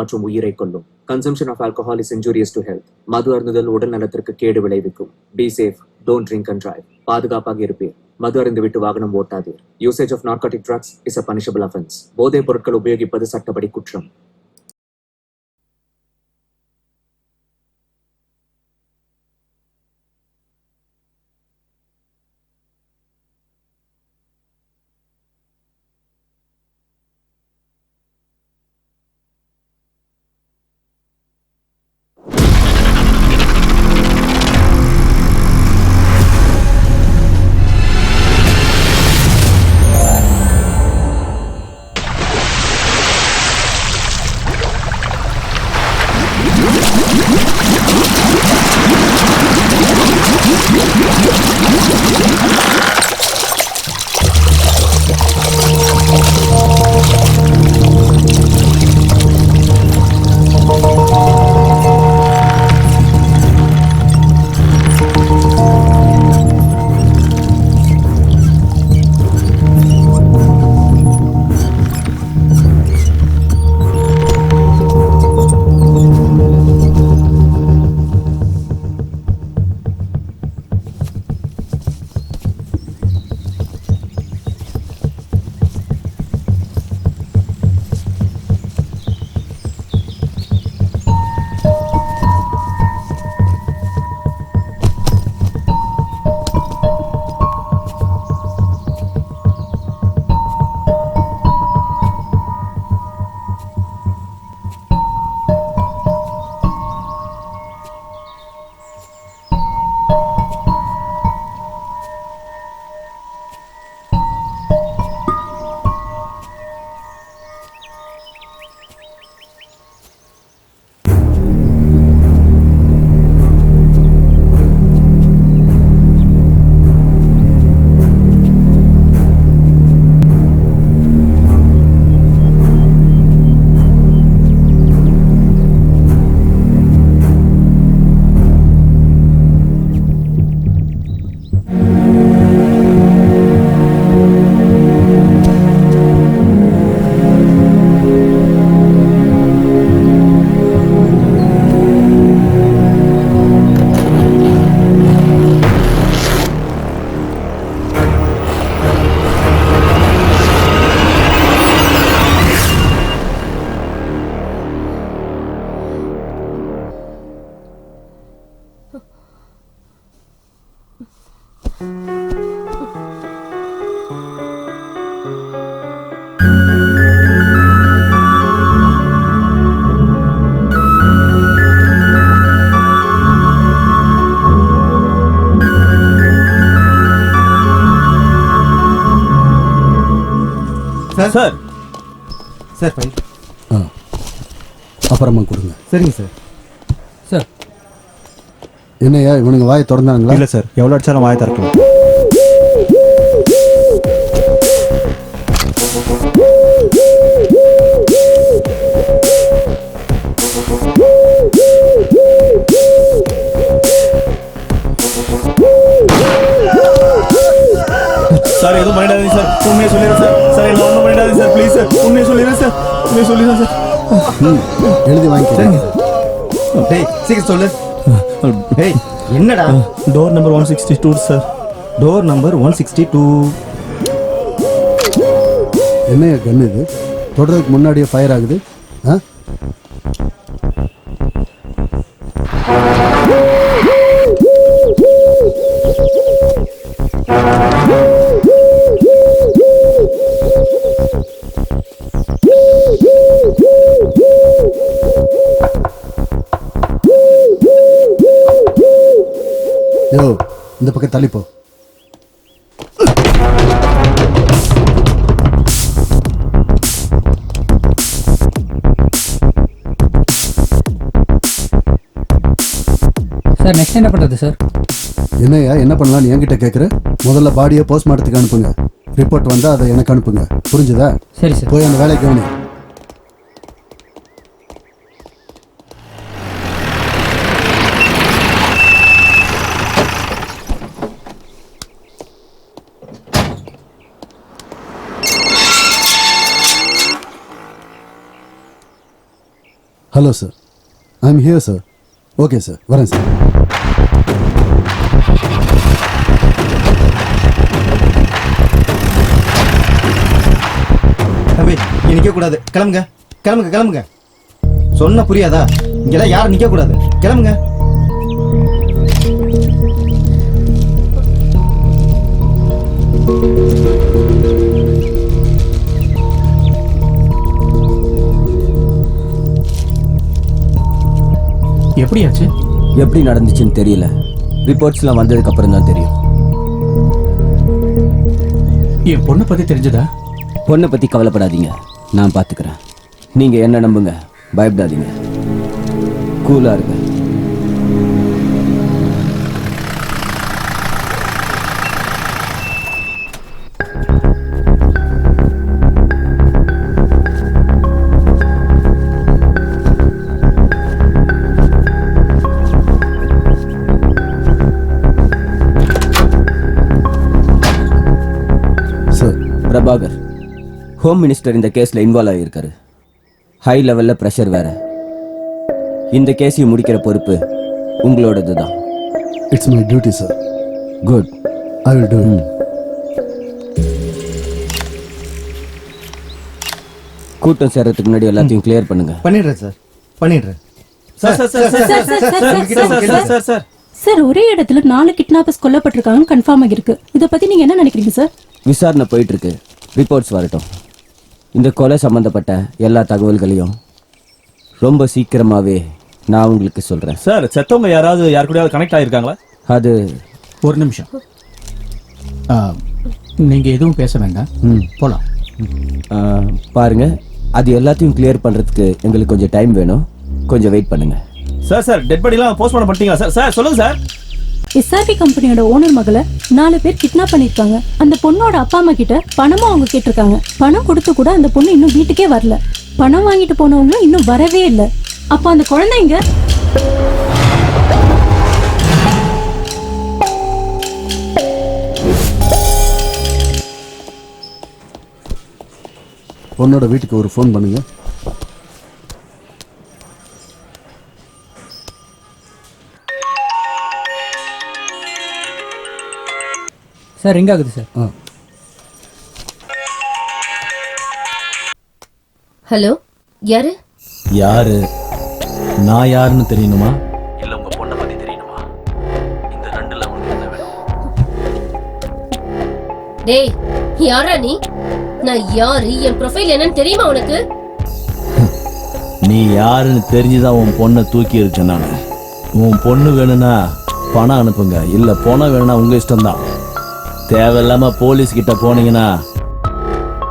மற்றும் உயிரை கொல்லும். Consumption of alcohol is injurious to health. மது அருந்துதல் உடல் நலத்திற்கு கேடு விளைவிக்கும். Be safe, don't drink and drive. பாதுகாப்பாக இருப்பீர். மது அருந்து விட்டு வாகனம் ஓட்டாதீர். Usage of narcotic drugs is a punishable offence. போதைப் பொருட்கள் உபயோகிப்பது சட்டப்படி குற்றம். சார் சார் ஃபைல் அப்புறமா கொடுங்க. சரிங்க சார். சார் என்னையா இவனுங்க வாயை திறந்தாங்களா? இல்லை சார், எவ்வளோ அடிச்சாலும் வாயை திறக்கலாம். சார் எதுவும் பண்ணிடாதீங்க சார், உண்மையை சொல்லிடுறேன் சார். சார் என்ன ஒன்றும் பண்ணிடாதீங்க சார், ப்ளீஸ் சார், உண்மையை சொல்லிடுறேன் சார், உண்மையை சொல்லிடுறேன் சார். எழுதி வாங்கிக்கிறேன். டேய் சீக்கிரம் சொல்லு. டேய் என்னடா? Door number 162 sir. Door number 162. என்னையா கன் இது? தொடறதுக்கு முன்னாடியே ஃபயர் ஆகுது. யோ இந்த பக்கம் தள்ளிப்போ. சார் நெக்ஸ்ட் என்ன பண்ணுறது சார்? என்னையா என்ன பண்ணலான்னு என்கிட்ட கேட்குற? முதல்ல பாடியை போஸ்ட்மார்ட்டத்துக்கு அனுப்புங்க. ரிப்போர்ட் வந்தால் அதை எனக்கு அனுப்புங்க. புரிஞ்சுதா? சரி சார். போய் அந்த வேலையை கவனி. Hello sir, I am here sir. Okay sir, வரேன் சார். தம்பி இங்க நிக்க கூடாது, கிளம்புங்க கிளம்புங்க கிளம்புங்க. சொன்ன புரியாதா? இங்கெல்லாம் யாரும் நிக்க கூடாது, கிளம்புங்க. எப்படியாச்சு? எப்படி நடந்துச்சுன்னு தெரியல. ரிப்போர்ட்ஸ்லாம் வந்ததுக்கு அப்புறம் தான் தெரியும். என் பொண்ணை பத்தி தெரிஞ்சதா? பொண்ணை பத்தி கவலைப்படாதீங்க, நான் பார்த்துக்கிறேன். நீங்க என்ன நம்புங்க, பயப்படாதீங்க, கூலா இருங்க. பிரபாகர், ஹோம் மினிஸ்டர் இந்த கேஸில் இன்வால்வ் ஆகியிருக்காரு. ஹை லெவலில் ப்ரெஷர் வேற. இந்த கேஸையும் முடிக்கிற பொறுப்பு உங்களோடது தான். It's my duty sir. Good, I will do it. கூட்டம் சேர்றதுக்கு முன்னாடி எல்லாத்தையும் கிளியர் பண்ணுங்க. பண்ணிடுறேன் சார், பண்ணிடுறேன். Sir sir sir sir sir sir sir sir, ஒரே இடத்துல 4 கிட்னாப்பர்ஸ் கொல்லப்பட்டிருக்காங்க கன்ஃபார்ம் ஆகிருக்கு. இதை பத்தி நீங்க என்ன நினைக்கிறீங்க சார்? விசாரணை போயிட்டு இருக்கு, ரிப்போர்ட்ஸ் வரட்டும். இந்த கொலை சம்பந்தப்பட்ட எல்லா தகவல்களையும் ரொம்ப சீக்கிரமாவே நான் உங்களுக்கு சொல்றேன். சார், செத்தவங்க யார் கூடயாவது கனெக்ட் ஆயிருக்காங்களா? அது ஒரு நிமிஷம். நீங்க எதுவும் பேச வேண்டாம், போலாம். பாருங்க, அது எல்லாத்தையும் கிளியர் பண்றதுக்கு எங்களுக்கு கொஞ்சம் டைம் வேணும். கொஞ்சம் வெயிட் பண்ணுங்க. சார் டெட் பாடிலாம் போஸ்ட்மார்ட்டம் பண்ணிட்டீங்களா சார்? சார் சொல்லுங்க சார். எஸ்ஆர்பி கம்பெனியோட ஓனர் மகளை 4 பேர் கிட்னாப் பண்ணிருக்காங்க. அந்த பொண்ணோட அப்பா அம்மா கிட்ட பணமும் அவங்க கேட்டிருக்காங்க. பணம் கொடுத்து கூட அந்த பொண்ணு இன்னும் வீட்டுக்கே வரல. பணம் வாங்கிட்டு போனவங்களும் இன்னும் வரவே இல்லை. அப்ப அந்த குழந்தைங்க பொண்ணோட வீட்டுக்கு ஒரு ஃபோன் பண்ணுங்க. சார் ரிங் ஆகுது சார். ஹலோ, யாரு? யாரு? நான் யாருன்னு தெரியணுமா இல்ல உங்க பொண்ணை பத்தி தெரியணுமா? இந்த ரெண்டுல உங்களுக்கு என்ன வேணும்? டேய், யாரா நீ? நான் யாரு, என் ப்ரொஃபைல் என்னன்னு தெரியுமா உனக்கு? நீ யாருன்னு தெரிஞ்சுதான் உன் பொண்ணை தூக்கி இருக்கேன் நான். உன் பொண்ணு வேணும்னா பணம் அனுப்புங்க, இல்ல பணம் வேணும்னா உங்க இஷ்டம்தான். தேவையில்லாம போலீஸ் கிட்ட போனீங்கன்னா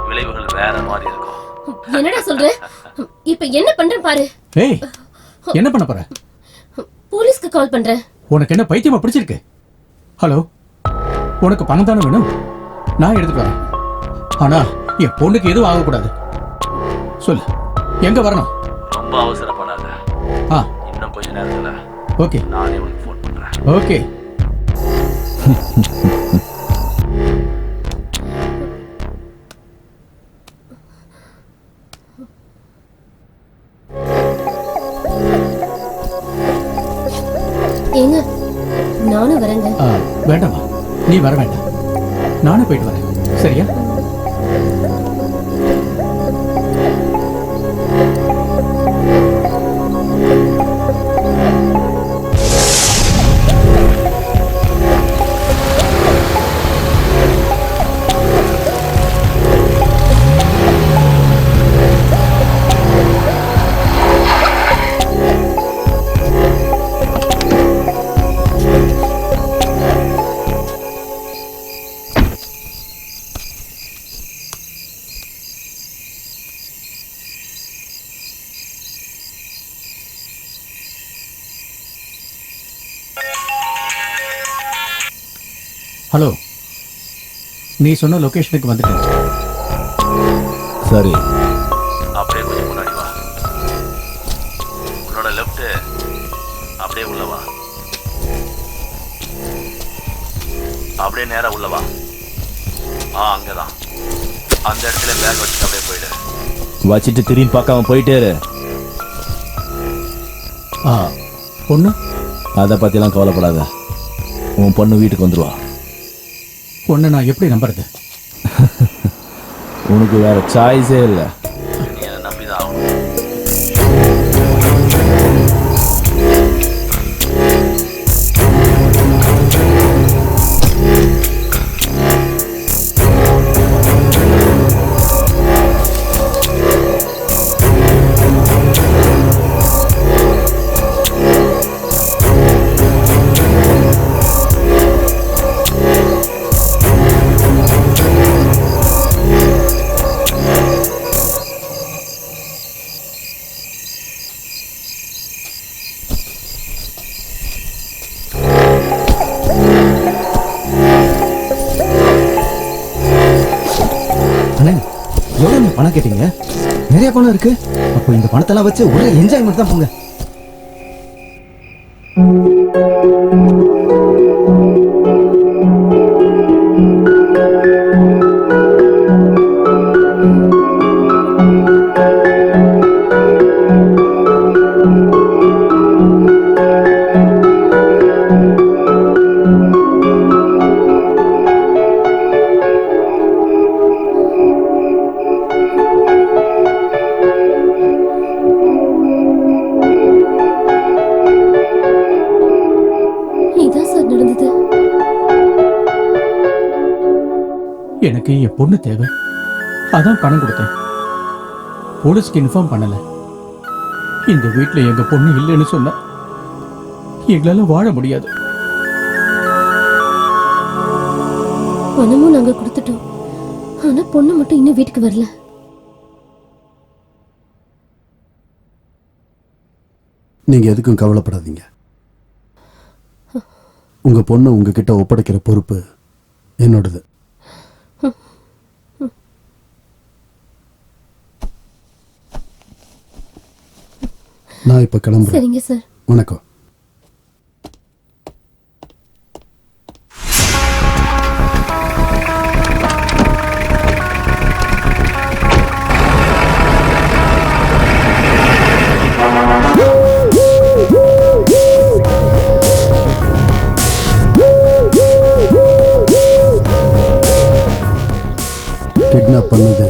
விளைவுகள் வேற மாதிரி இருக்கும். என்னடா சொல்ற? இப்ப என்ன பண்றேன் பாரு. ஏய், என்ன பண்ண போற? போலீஸ்க்கு கால் பண்றேன். உனக்கு என்ன பைத்தியமா பிடிச்சிருக்கு? ஹலோ, உனக்கு பணம் தானே வேணும்? நான் எடுத்துட்டு வரேன். ஆனா என் பொண்ணுக்கு எதுவும் ஆகக்கூடாது. சொல்லு, எங்க வரணும்? ரொம்ப அவசரப்படாத. இன்னும் கொஞ்ச நேரத்துல ஓகே, நானே உனக்கு ஃபோன் பண்றேன். ஓகே. ஏங்க, நானும் வரேங்க. வேண்டாமா, நீ வர வேண்டாம், நானும் போயிட்டு வரேன். சரியா? ஹலோ, நீ சொன்ன லொகேஷனுக்கு வந்துட்டேன். சரி, அப்படியே கொஞ்சம் முன்னாடி வா. உன்னோட லெஃப்ட் அப்படியே உள்ள வா. அப்படியே நேரா உள்ள வா. அங்கதான் அந்த இடத்துல பேக் வச்சுட்டு அப்படியே போயிடு. வச்சுட்டு திரும்பி பார்க்காம போயிட்டே இரு. பொண்ணு அதை பற்றிலாம் கவலைப்படாத, உன் பொண்ணு வீட்டுக்கு வந்துடுவா. பொண்ணை நான் எப்படி நம்புறது? உனக்கு வேற சாய்ஸே இல்லை. அண்ணே, எவ்வளோ நீ பணம் கேட்டீங்க? நிறைய பணம் இருக்கு. அப்போ இந்த பணத்தெல்லாம் வச்சு ஒரே என்ஜாய்மெண்ட் தான் போங்க. இதான் சார் நடந்தது. எனக்கு என் பொண்ணு தேவை, அதான் பணம் கொடுத்தேன். போலீஸ்க்கு இன்ஃபார்ம் பண்ணல. இந்த வீட்டில் எங்க பொண்ணு இல்லைன்னு சொன்னா எங்களால வாழ முடியாது. பணமும் நாங்க கொடுத்துட்டோம், ஆனா பொண்ணு மட்டும் இன்னும் வீட்டுக்கு வரல. நீங்க எதுக்கும் கவலைப்படாதீங்க. உங்க பொண்ணு உங்ககிட்ட ஒப்படைக்கிற பொறுப்பு என்னோடது. நான் இப்ப கிளம்புறேன். சரிங்க சார். வணக்கம். கிட்னாப் பண்ணது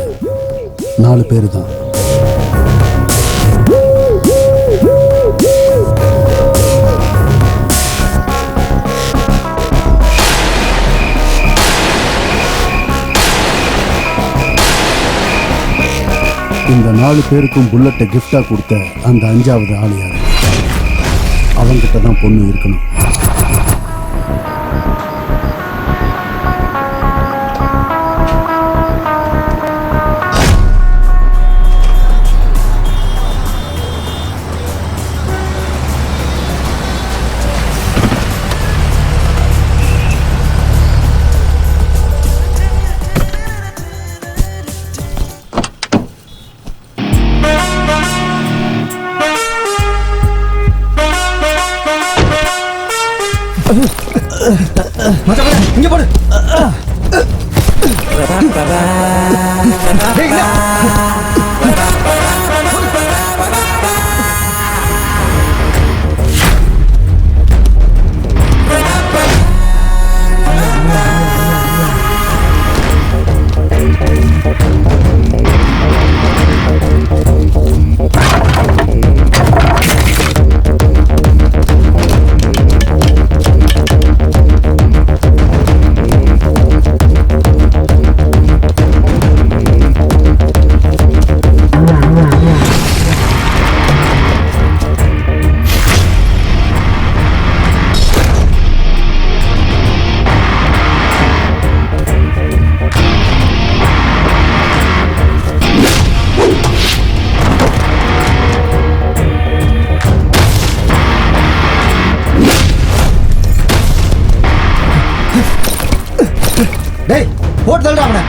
4 பேர் தான். இந்த 4 பேருக்கும் புல்லட்டை கிஃப்டா கொடுத்த அந்த 5வது ஆள் யாரு? அவங்கிட்ட தான் பொண்ணு இருக்கணும். இங்க போடு. டேய், போட்டு தள்ளுடா அவனை.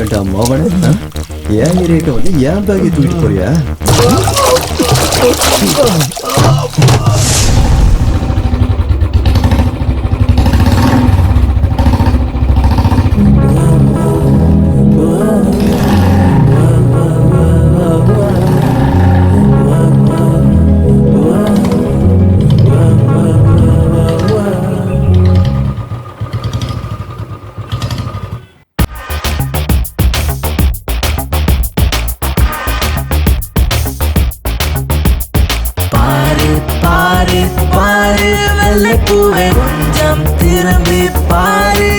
ஏன்டா மோகன ஏன் ஏரியாட்ட வந்து ஏன் பேக்கை தூக்கிட்டு போறியா? பாரு பாரு பாரு வெள்ளைப்பூவே கொஞ்சம் திரும்பி பாரு.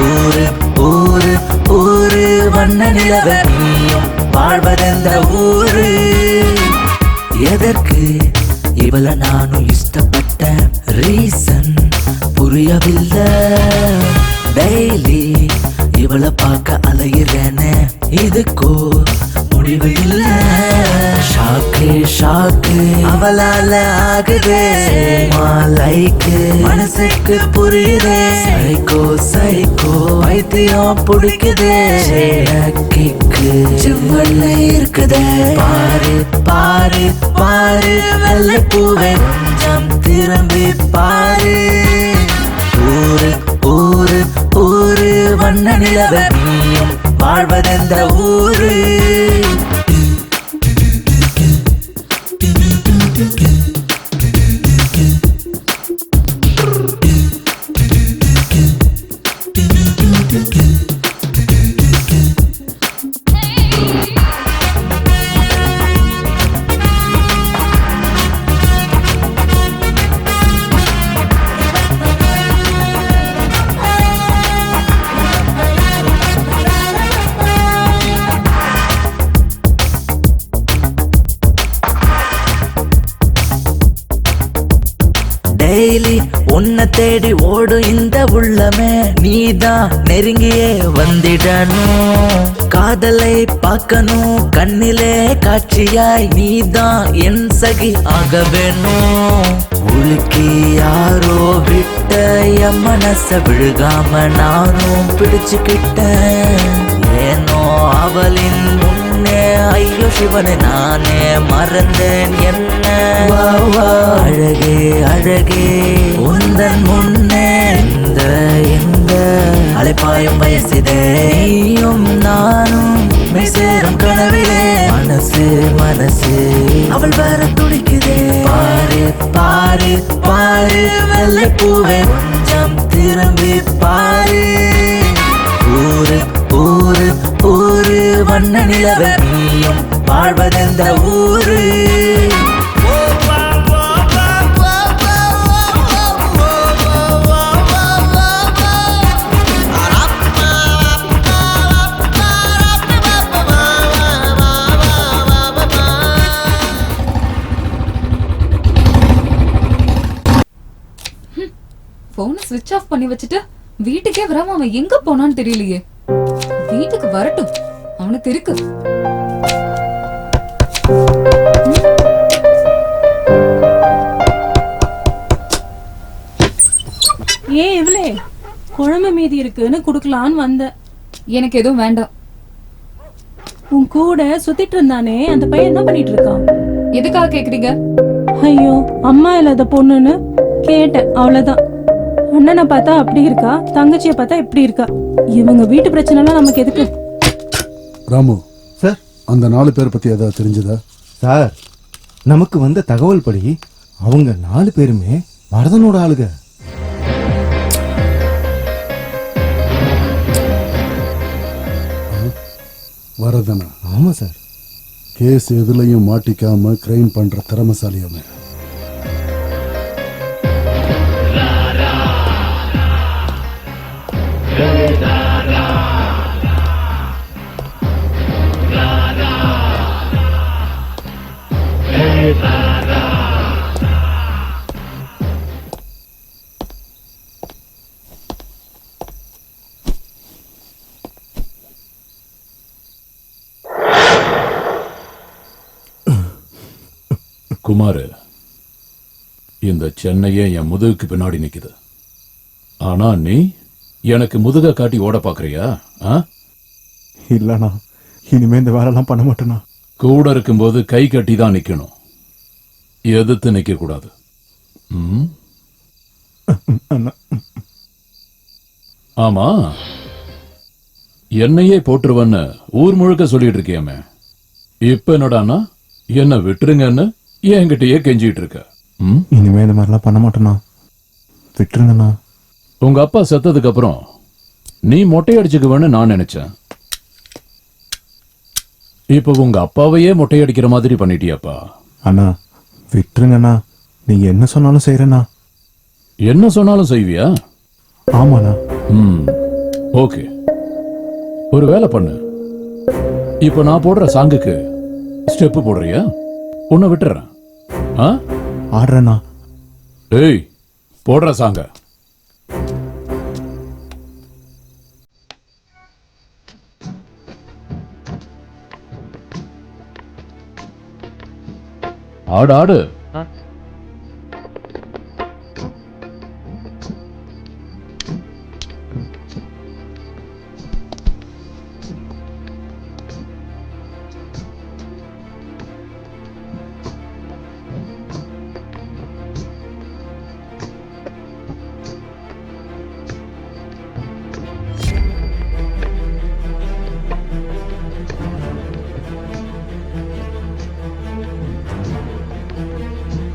ஊரு ஊரு ஊரு வண்ண நிலவ நீயும் வாழ்வதெந்த ஊரு. எதற்கு இவள நானும் இஷ்டப்பட்ட ரீசன் புரியவில்லை. டெய்லி இவள பார்க்க அலையிறேன்னு இதுக்கோ முடிவு இல்ல. ஷாக்கு ஷாக்கு அவளால ஆகுது லைக்கு மனசுக்கு புரியுது. சைக்கோ சைக்கோ வைத்தியம் பிடிக்குது. கிக்கு சிவல்ல இருக்குது. பாரு பாரு பாரு வெள்ளைப்பூவே கொஞ்சம் திரும்பி பாரு. ஊரு ஊரு ஊரு வண்ண நிலவ நீயும் வாழ்வதெந்த ஊரு. டெய்லி உன்னை தேடி ஓடும் இந்த உள்ளமே நீதான் நெருங்கியே வந்திடணும். காதலை பார்க்கணும் கண்ணிலே காட்சியாய் நீதான் என் சகி ஆக வேணும். உலுக்கி யாரோ விட்ட என் மனச விழுகாம நானும் பிடிச்சுக்கிட்டேன். ஏனோ அவளின் முன்னே ஐயோ சிவனை நானே மறந்தேன். என்ன அழகே அழகே உந்தன் முன்னே இந்த இந்த அலைப்பாயும் வயசிதே. நீயும் நானும் சேரும் கனவிலே மனசு மனசு அவள் வர துடிக்குதே. பாரு பாரு பாரு வெள்ளைப்பூவே கொஞ்சம் திரும்பி பாரு. ஊரு ஊரு ஊரு வண்ண நிலவ நீயும் வாழ்வதெந்த ஊரு. போனை ஸ்விட்ச் ஆஃப் பண்ணி வச்சுட்டு வீட்டுக்கே வராம அவன் எங்க போனான்னு தெரியலையே. வீட்டுக்கு வரட்டும், அவனுக்கு இருக்கு. ஏன் இவளே குழம்பு மீதி இருக்குன்னு குடுக்கலான்னு வந்த. எனக்கு எதுவும் வேண்டாம். உன் கூட சுத்திட்டு இருந்தானே அந்த பையன் என்ன பண்ணிட்டு இருக்கான்? எதுக்காக கேக்குறீங்க? ஐயோ அம்மா இல்லாத பொண்ணுன்னு கேட்டேன், அவ்வளவுதான். அண்ணனை பார்த்தா அப்படி இருக்கா, தங்கச்சிய பார்த்தா எப்படி இருக்கா. இவங்க வீட்டு பிரச்சனை எல்லாம் நமக்கு எதுக்கு? ராமு சார் அந்த 4 பேர் பத்தி ஏதாவது தெரிஞ்சதா? சார் நமக்கு வந்த தகவல் படி அவங்க 4 பேருமே வரதனோட ஆளுங்க. வரதனா? ஆமா சார். கேஸ் எதுலையும் மாட்டிக்காம கிரைம் பண்ற திறமசாலி அவன். குமார், இந்த சென்னையே என் முதுகுக்கு பின்னாடி நிக்குது. ஆனா நீ எனக்கு முதுக காட்டி ஓட பாக்குறியா? இல்லண்ணா, இனிமே இந்த வேலைலாம் பண்ண மாட்டேண்ணா. கூட இருக்கும்போது கை கட்டி தான் நிக்கணும், எதிர்த்து நிக்க கூடாது. ஆமா, என்னையே போட்டுருவன்னு ஊர் முழுக்க சொல்லிட்டு இருக்கியாமே, இப்ப என்னடானா என்ன விட்டுருங்கன்னு என்கிட்டயே கெஞ்சிட்டு இருக்க. இனிமே இந்த மாதிரிலாம் பண்ண மாட்டேண்ணா, விட்டுருங்கண்ணா. உங்க அப்பா செத்ததுக்கு அப்புறம் நீ மொட்டை அடிச்சுக்குவேன்னு நான் நினைச்சேன். இப்ப உங்க அப்பாவையே மொட்டை அடிக்கிற மாதிரி பண்ணிட்டியாப்பா. அண்ணா விட்டுருங்கண்ணா, நீங்க என்ன சொன்னாலும் செய்யறேண்ணா. என்ன சொன்னாலும் செய்வியா? ஆமாண்ணா. ஓகே, ஒரு வேலை பண்ணு. இப்ப நான் போடுற சாங்குக்கு ஸ்டெப் போடுறியா? உன்னை விட்டுறேன். ஆடுறேண்ணா. ஏய், போடுற சாங்க. ஆடு ஆடு.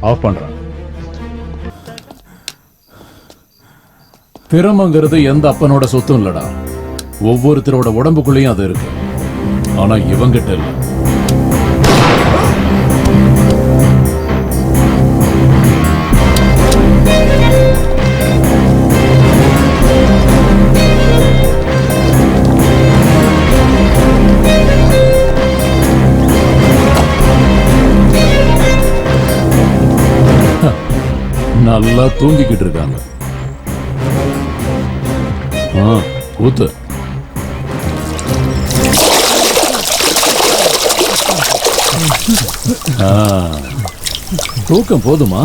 ஆஃப் பண்றேன். திறமைங்கிறது எந்த அப்பனோட சொத்தும் இல்லடா, ஒவ்வொருத்தரோட உடம்புக்குள்ளேயும் அது இருக்கு. ஆனா இவங்கிட்ட இல்ல. நல்லா தூங்கிக்கிட்டு இருக்காங்க. ஊத்து. தூக்கம் போதுமா?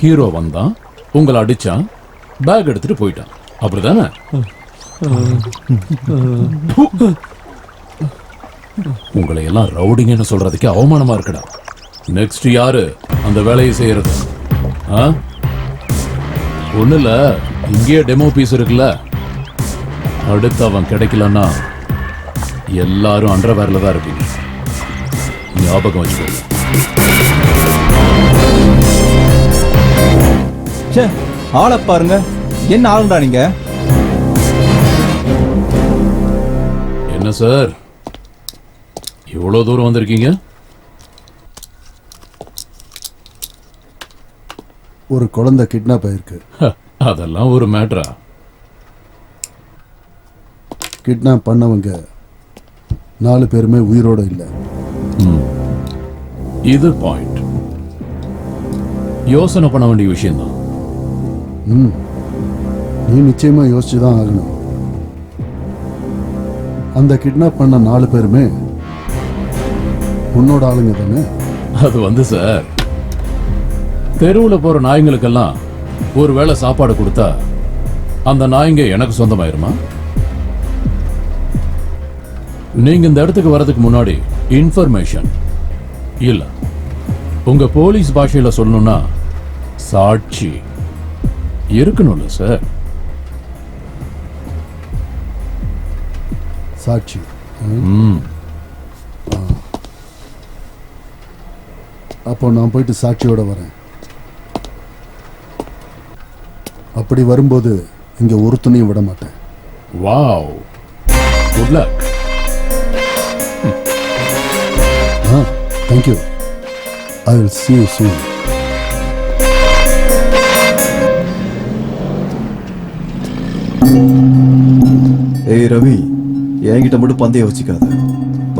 ஹீரோ வந்தான், உங்களை அடிச்சான், பேக் எடுத்துட்டு போயிட்டான், அப்படிதானே? உங்களை எல்லாம் ரவுடிங்கன்னு சொல்றதுக்கு அவமானமா இருக்குடா. நெக்ஸ்ட் யாரு அந்த வேலையை செய்யறது? ஒண்ணு இல்ல, இங்கேயே டெமோ பீஸ் இருக்குல்ல, அடுத்து அவன் கிடைக்கலன்னா எல்லாரும் அண்டர்வேர்ல தான் இருப்பீங்க, ஞாபகம் வச்சுக்கோ. ஆளை பாருங்க, என்ன ஆளுடா நீங்க? என்ன சார் இவ்வளவு தூரம் வந்திருக்கீங்க? ஒரு குழந்தை கிட்னாப் ஆயிருக்கு. அதெல்லாம் ஒரு மேட்டரா? கிட்னாப் பண்ணவங்க 4 பேருமே உயிரோட இல்ல. இது பாயிண்ட். யோசனை பண்ண வேண்டிய விஷயம்தான். நீ நிச்சயமா யோசிச்சுதான் ஆகணும். அந்த கிட்னாப் பண்ண 4 பேருமே உன்னோட ஆளுங்க தானே? அது சார், தெருவில் போற நாய்ங்களுக்கெல்லாம் ஒரு வேளை சாப்பாடு கொடுத்தா அந்த நாய்ங்க எனக்கு சொந்தமாயிருமா? நீங்க இந்த இடத்துக்கு வர்றதுக்கு முன்னாடி இன்ஃபர்மேஷன் இல்ல, உங்க போலீஸ் பாஷையில சொல்லணும்னா சாட்சி இருக்கணும்ல சார்? சாட்சி. அப்போ நான் போயிட்டு சாட்சியோட வரேன். அப்படி வரும்போது இங்க ஒரு துணியும் விட மாட்டேன். Wow, good luck. Thank you. I will see you soon. ஏய் ரவி, என்கிட்ட மட்டும் பந்தயம் வச்சுக்காத.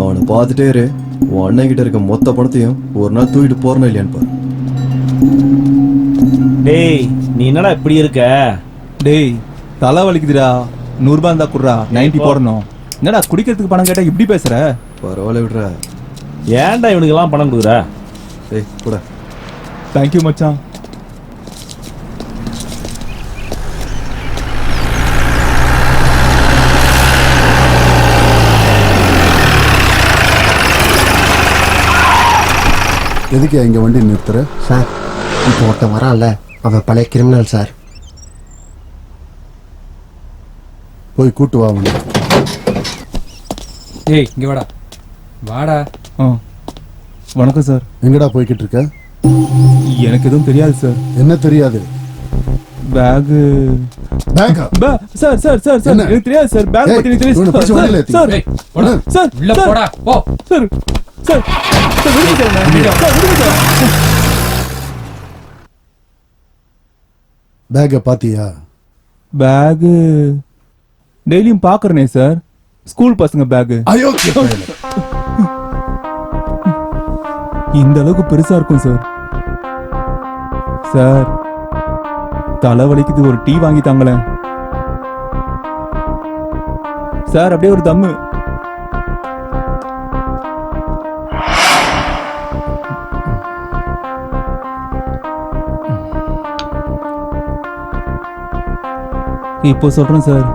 அவனை பார்த்துட்டே இரு. உன் அண்ணன் கிட்ட இருக்க மொத்த பணத்தையும் ஒரு நாள் தூக்கிட்டு போறணும் இல்லையான்னு பாரு. டேய், நீ என்னடா இப்படி இருக்க? டேய், தலை வலிக்குதுடா. 100 ரூபாய் இருந்தா குடுறா, 90 போடணும். என்னடா குடிக்கிறதுக்கு பணம் கேட்டா இப்படி பேசுற? பரவாயில்ல விடுற. ஏன்டா இவனுக்கெல்லாம் பணம் கொடுக்குற? டேய் கூட. தேங்க்யூ மச்சான். எதுக்கு இங்க வண்டி நிறுத்துற? சார் இப்போ ஒருத்தன் வரான்ல, அவன் பழைய கிரிமினல் சார். போய் கூட்டு வா அவனை. ஏய் இங்க வாடா வாடா. வணக்கம் சார். எங்கடா போய்கிட்டு இருக்க? எனக்கு எதுவும் தெரியாது சார். என்ன தெரியாது? பேகு பேக்கா? சார் சார் சார் சார் எனக்கு தெரியாது சார். பேக் பத்தி எனக்கு தெரியாது சார். சார் போடா சார் உள்ள போடா போ. சார் சார் சார் விடுங்க சார். சார் விடுங்க சார். பேக்கை பாத்தியா? பேகு டெய்லியும் பாக்குறேனே சார். ஸ்கூல் பசங்க பேகு. அயோக்கிய பயலே. இந்த அளவுக்கு பெருசா இருக்கும் சார். சார் தலை வலிக்குது, ஒரு டீ வாங்கி தாங்களேன் சார். அப்படியே ஒரு தம்மு. இப்போ சொல்றேன் சார்.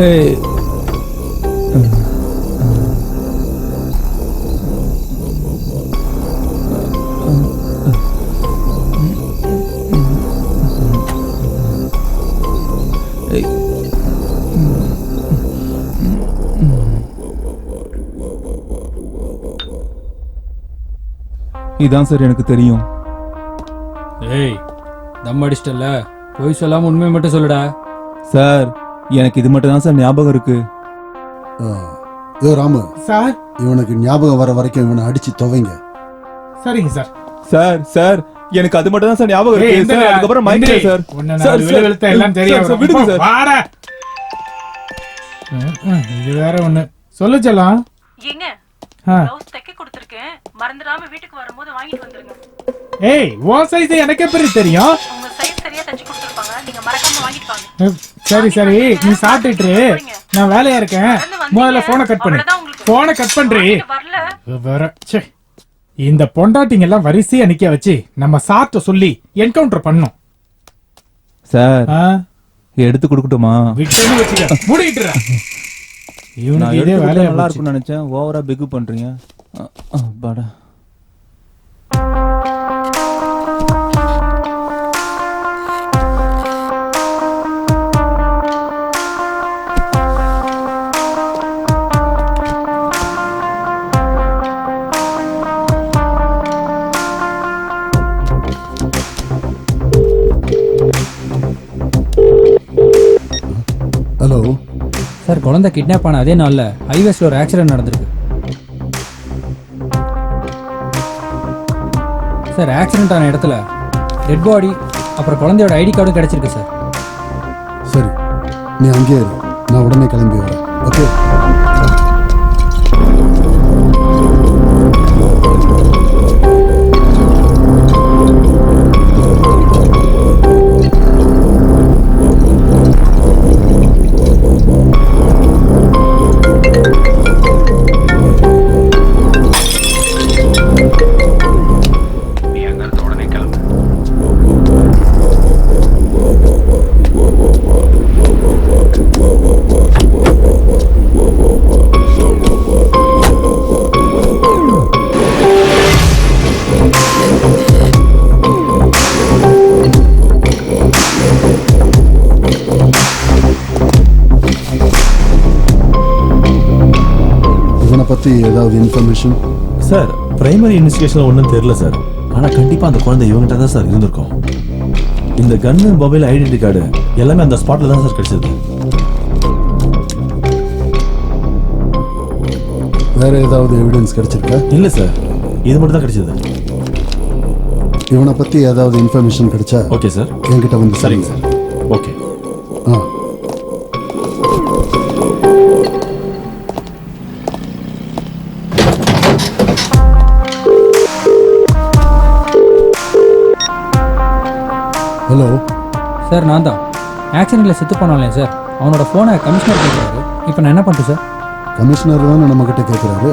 ஏய் இதான் சார் எனக்கு தெரியும். ஏய் தம் அடிச்சிட்டல, போய் சொல்லாம உண்மையை மட்டும் சொல்லுடா. சார் எனக்கு இது மட்டும் தான் சார் ஞாபகம் இருக்கு. ராமு சார் இவனுக்கு ஞாபகம் வர வரைக்கும் இவனை அடிச்சு துவைங்க. சரிங்க சார். சார் சார் எனக்கு அது மட்டும் தான் சார் ஞாபகம் இருக்கு சார். அதுக்கப்புறம் மைக்கேல் சார். சார் சார் எல்லாம் தெரியும். சார் விடுங்க சார். வாடா. இது வேற ஒண்ணு சொல்லுச்சலாம். ஏங்க ப்ளவுஸ் தைக்க கொடுத்திருக்கேன், மறந்துடாம வீட்டுக்கு வரும்போது வாங்கிட்டு வந்துருங்க. ஏய் உன் சைஸ் எனக்கு எப்படி தெரியும்? உங்க சைஸ் சரியா தச்சு கொடுத்திருப்பாங்க, நீங்க மறக்காம வாங்கிட்டு வாங்க. சரி சரி நீ சாப்பிட்டுட்டு நான் வேலையா இருக்கேன். முதல்ல போனை கட் பண்ணு. போனை கட் பண்றீ வேற. ச்சே, இந்த பொண்டாட்டிங்க எல்லாம் வரிசையா நிக்க வச்சு நம்ம சாப்பிட்ட சொல்லி என்கவுண்டர் பண்ணோம். சார் எடுத்து கொடுக்கட்டுமா? விட்டேன்னு வச்சுக்க, மூடிட்டுறா. இவனுக்கு இதே வேலையா நல்லா இருக்கும்னு நினைச்சேன். ஓவரா பிகு பண்றீங்க. பாடா ஹலோ சார், குழந்தை கிட்னாப் ஆன அதே நாள்ல ஹைவேஸ்ல ஒரு ஆக்சிடென்ட் நடந்திருக்கு சார். ஆக்சிடென்ட் ஆன இடத்துல டெட் பாடி அப்புறம் குழந்தையோட ஐடி கார்டும் கிடைச்சிருக்கு சார். சரி நீ அங்கேயே இரு, நான் உடனே கிளம்பி வரேன். ஓகே. பத்தி ஏதாவது இன்ஃபர்மேஷன்? சார் பிரைமரி இன்வெஸ்டிகேஷன் ஒன்றும் தெரியல சார். ஆனால் கண்டிப்பாக அந்த குழந்தை இவங்ககிட்ட தான் சார் இருந்திருக்கும். இந்த கன்னு, மொபைல், ஐடென்டி கார்டு எல்லாமே அந்த ஸ்பாட்டில் தான் சார் கிடைச்சது. வேற ஏதாவது எவிடன்ஸ் கிடைச்சிருக்கா? இல்லை சார், இது மட்டும் தான் கிடைச்சது. இவனை பத்தி ஏதாவது இன்ஃபர்மேஷன் கிடைச்சா ஓகே சார், என்கிட்ட வந்து சரிங்க சார். ஓகே. சார் நான் தான் ஆக்சிடென்ட்ல செத்து போனாலே சார் அவனோட ஃபோனை கமிஷனர் கேட்குறாரு. இப்போ நான் என்ன பண்ணுறேன் சார்? கமிஷனர் தானே நம்மக்கிட்ட கேட்குறாரு.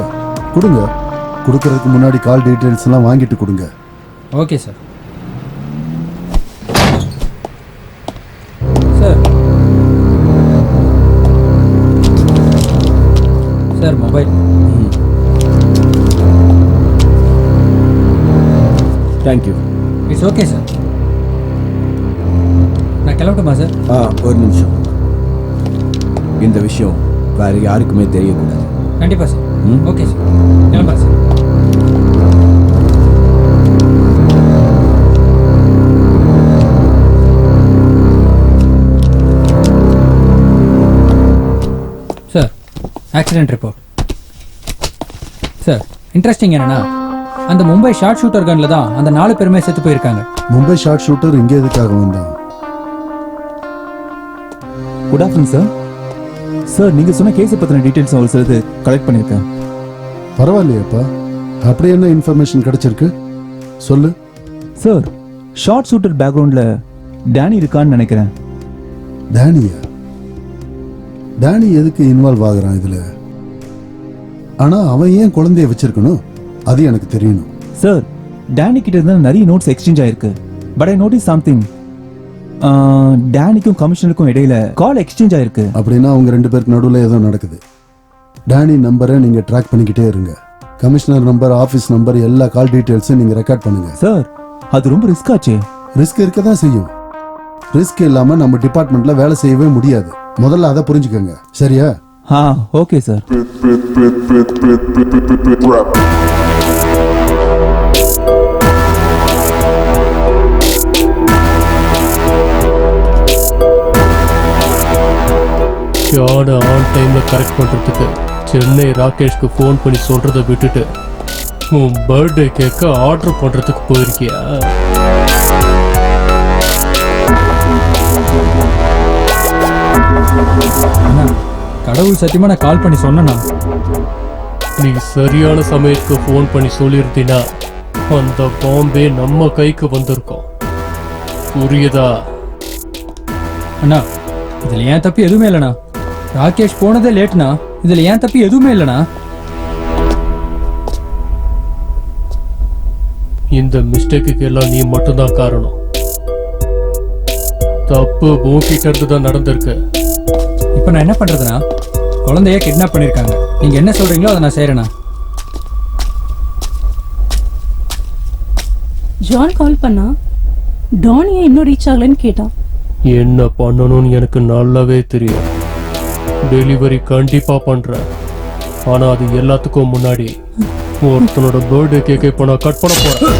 கொடுங்க. கொடுக்கறதுக்கு முன்னாடி கால் டீட்டெயில்ஸ் எல்லாம் வாங்கிட்டு கொடுங்க. Okay sir. Sir sir mobile. Thank you. It's okay sir. நான் கிளம்பட்டுமா சார்? ஒரு நிமிஷம். இந்த விஷயம் வேற யாருக்குமே தெரியக்கூடாது. கண்டிப்பாக சார். ஓகே சார், கிளம்புறேன் sir. Sir accident report. Sir interesting என்னன்னா அந்த மும்பை ஷார்ட் ஷூட்டர் கன்ல தான் அந்த 4 பேருமே செத்து போயிருக்காங்க. மும்பை ஷார்ட் ஷூட்டர் இங்கே எதுக்காக வந்தான்? Good afternoon sir. சார் நீங்க சொன்ன கேஸை பத்தின டீடைல்ஸ் ஒரு சிலது கலெக்ட் பண்ணியிருக்கேன். பரவாயில்லையாப்பா. அப்படி என்ன இன்ஃபர்மேஷன் கிடைச்சிருக்கு சொல்லு. சார் ஷார்ட் ஷூட்டர் பேக்ரவுண்ட்ல டேனி இருக்கான்னு நினைக்கிறேன். டேனியா? டேனி எதுக்கு இன்வால்வ் ஆகுறான் இதுல? ஆனா அவன் ஏன் குழந்தைய வச்சிருக்கணும் அது எனக்கு தெரியணும். சார் டேனி கிட்ட இருந்தா நிறைய நோட்ஸ் எக்ஸ்சேஞ்ச் ஆயிருக்கு. But I notice something. டேனிக்கும் கமிஷனருக்கும் இடையில கால் எக்ஸ்சேஞ்ச் ஆயிருக்கு. அப்படின்னா அவங்க 2 பேருக்கு நடுவில் ஏதோ நடக்குது. டேனி நம்பரை நீங்க ட்ராக் பண்ணிக்கிட்டே இருங்க. கமிஷனர் நம்பர், ஆபீஸ் நம்பர், எல்லா கால் டீடைல்ஸும் நீங்க ரெக்கார்ட் பண்ணுங்க. சார் அது ரொம்ப ரிஸ்க் ஆச்சு. ரிஸ்க் இருக்க தான் செய்யும். ரிஸ்க் இல்லாம நம்ம டிபார்ட்மெண்ட்ல வேலை செய்யவே முடியாது. முதல்ல அதை புரிஞ்சுக்கோங்க. சரியா? Okay sir. யானை ஆன் டைம்ல கரெக்ட் பண்றதுக்கு சென்னை ராகேஷ்க்கு ஃபோன் பண்ணி சொல்றதை விட்டுட்டு உன் பர்த்டே கேக்க ஆர்டர் பண்றதுக்கு போயிருக்கியா? கடவுள் சத்தியமா நான் கால் பண்ணி சொன்னேன்னா நீ சரியான சமயத்துக்கு ஃபோன் பண்ணி சொல்லியிருந்தீனா அந்த பாம்பே நம்ம கைக்கு வந்திருக்கோம். புரியுதா? அண்ணா இதுல ஏன் தப்பு எதுவுமே இல்லைண்ணா. ராகேஷ் போனதே லேட்னா. இதுல ஏன் தப்பு எதுவுமே இல்லைண்ணா. இந்த மிஸ்டேக்குக்கு எல்லாம் நீ மட்டும்தான் காரணம். தப்பு உன்கிட்ட இருந்து தான் நடந்திருக்கு. இப்போ நான் என்ன பண்றதுன்னா குழந்தைய கிட்னாப் பண்ணிருக்காங்க. நீங்க என்ன சொல்றீங்களோ அதை நான் செய்யறேண்ணா. ஜான் கால் பண்ணா டான் ஏன் இன்னும் ரீச் ஆகலன்னு கேட்டான். என்ன பண்ணணும்னு எனக்கு நல்லாவே தெரியும். டெலிவரி கண்டிப்பா பண்றேன். ஆனா அது எல்லாத்துக்கும் முன்னாடி ஒருத்தனோட பர்த்டே கேக் இப்போ நான் கட் பண்ண போறேன்.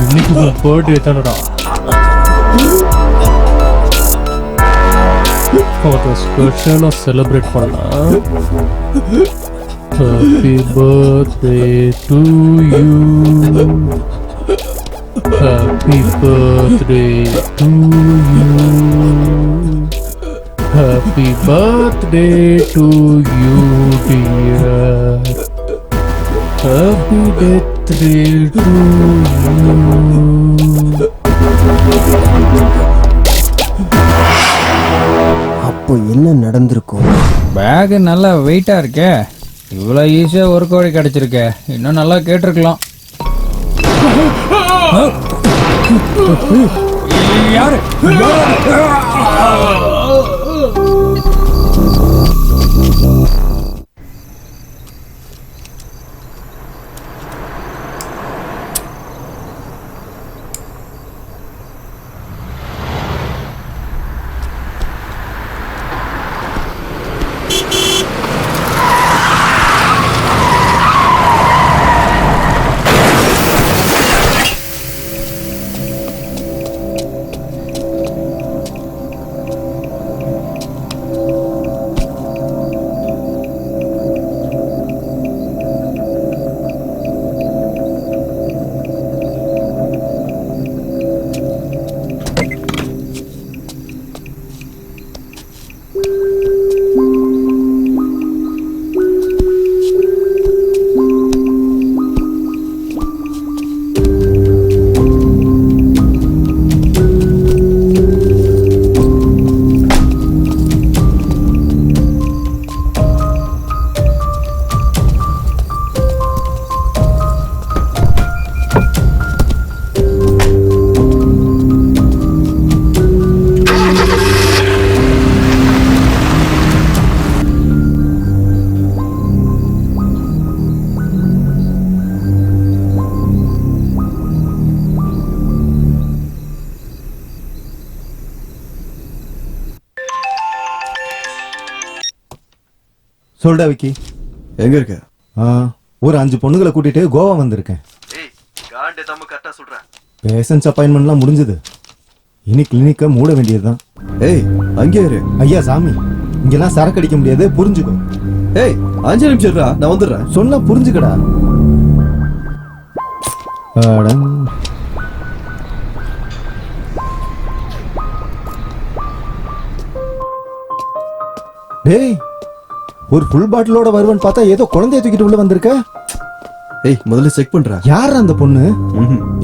இன்னைக்கு உன் பர்த்டே தானடா. அதை ஸ்பெஷலா செலிப்ரேட் பண்ணலாம். Happy birthday to you. Happy birthday to you. Happy birthday to you, dear. Happy birthday to you. அப்போ என்ன நடந்திருக்கும்? பேக் நல்லா வெயிட்டா இருக்கே. இவ்வளோ ஈஸியா ஒரு கோழி கிடைச்சிருக்கே. இன்னும் நல்லா கேட்டிருக்கலாம். யாரு? சொல்டா விக்கி. எங்க இருக்க? ஒரு 5 பொண்ணுங்களை கூட்டிட்டு கோவா வந்திருக்கேன். பேஷன்ஸ் அப்பாயின்மெண்ட்லாம் முடிஞ்சது. இனி கிளினிக்க மூட வேண்டியதுதான். ஏய் அங்கே இரு. ஐயா சாமி, இங்கெல்லாம் சரக்கு அடிக்க முடியாது, புரிஞ்சுக்கோ. ஏய் 5 நிமிஷம் இருடா, நான் வந்துடுறேன். சொன்னா புரிஞ்சுக்கடா. டேய், ஒரு ஃபுல் பாட்டிலோட வருவன் பார்த்தா ஏதோ குழந்தைய தூக்கிட்டு உள்ள வந்திருக்க. ஏய் முதல்ல செக் பண்றா. யார் அந்த பொண்ணு?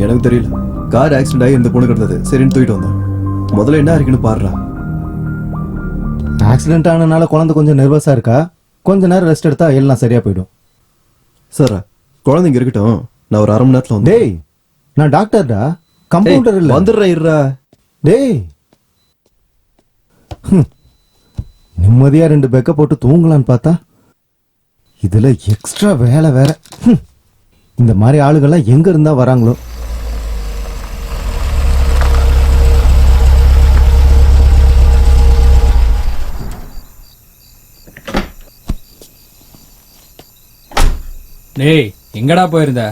எனக்கு தெரியல. கார் ஆக்சிடென்ட் ஆகி இந்த பொண்ணு கிடந்தது. சரின்னு தூக்கிட்டு வந்தேன். முதல்ல என்ன இருக்குன்னு பாருடா. ஆக்சிடென்ட் ஆனனால குழந்தை கொஞ்சம் நர்வஸா இருக்கா. கொஞ்ச நேரம் ரெஸ்ட் எடுத்தா எல்லாம் சரியா போயிடும். சார் குழந்தை இங்க இருக்கட்டும், நான் ஒரு 1/2 மணி நேரத்துல வந்து. டேய் நான் டாக்டர்டா, கம்பவுண்டர் இல்ல. வந்துடுறேன் இருடா. டேய் நிம்மதியா 2 பெக்க போட்டு தூங்கலான்னு பார்த்தா இதுல எக்ஸ்ட்ரா வேலை வேற. இந்த மாதிரி ஆளுகள்லாம் எங்க இருந்தா வராங்களோ. டேய் எங்கடா போயிருந்த?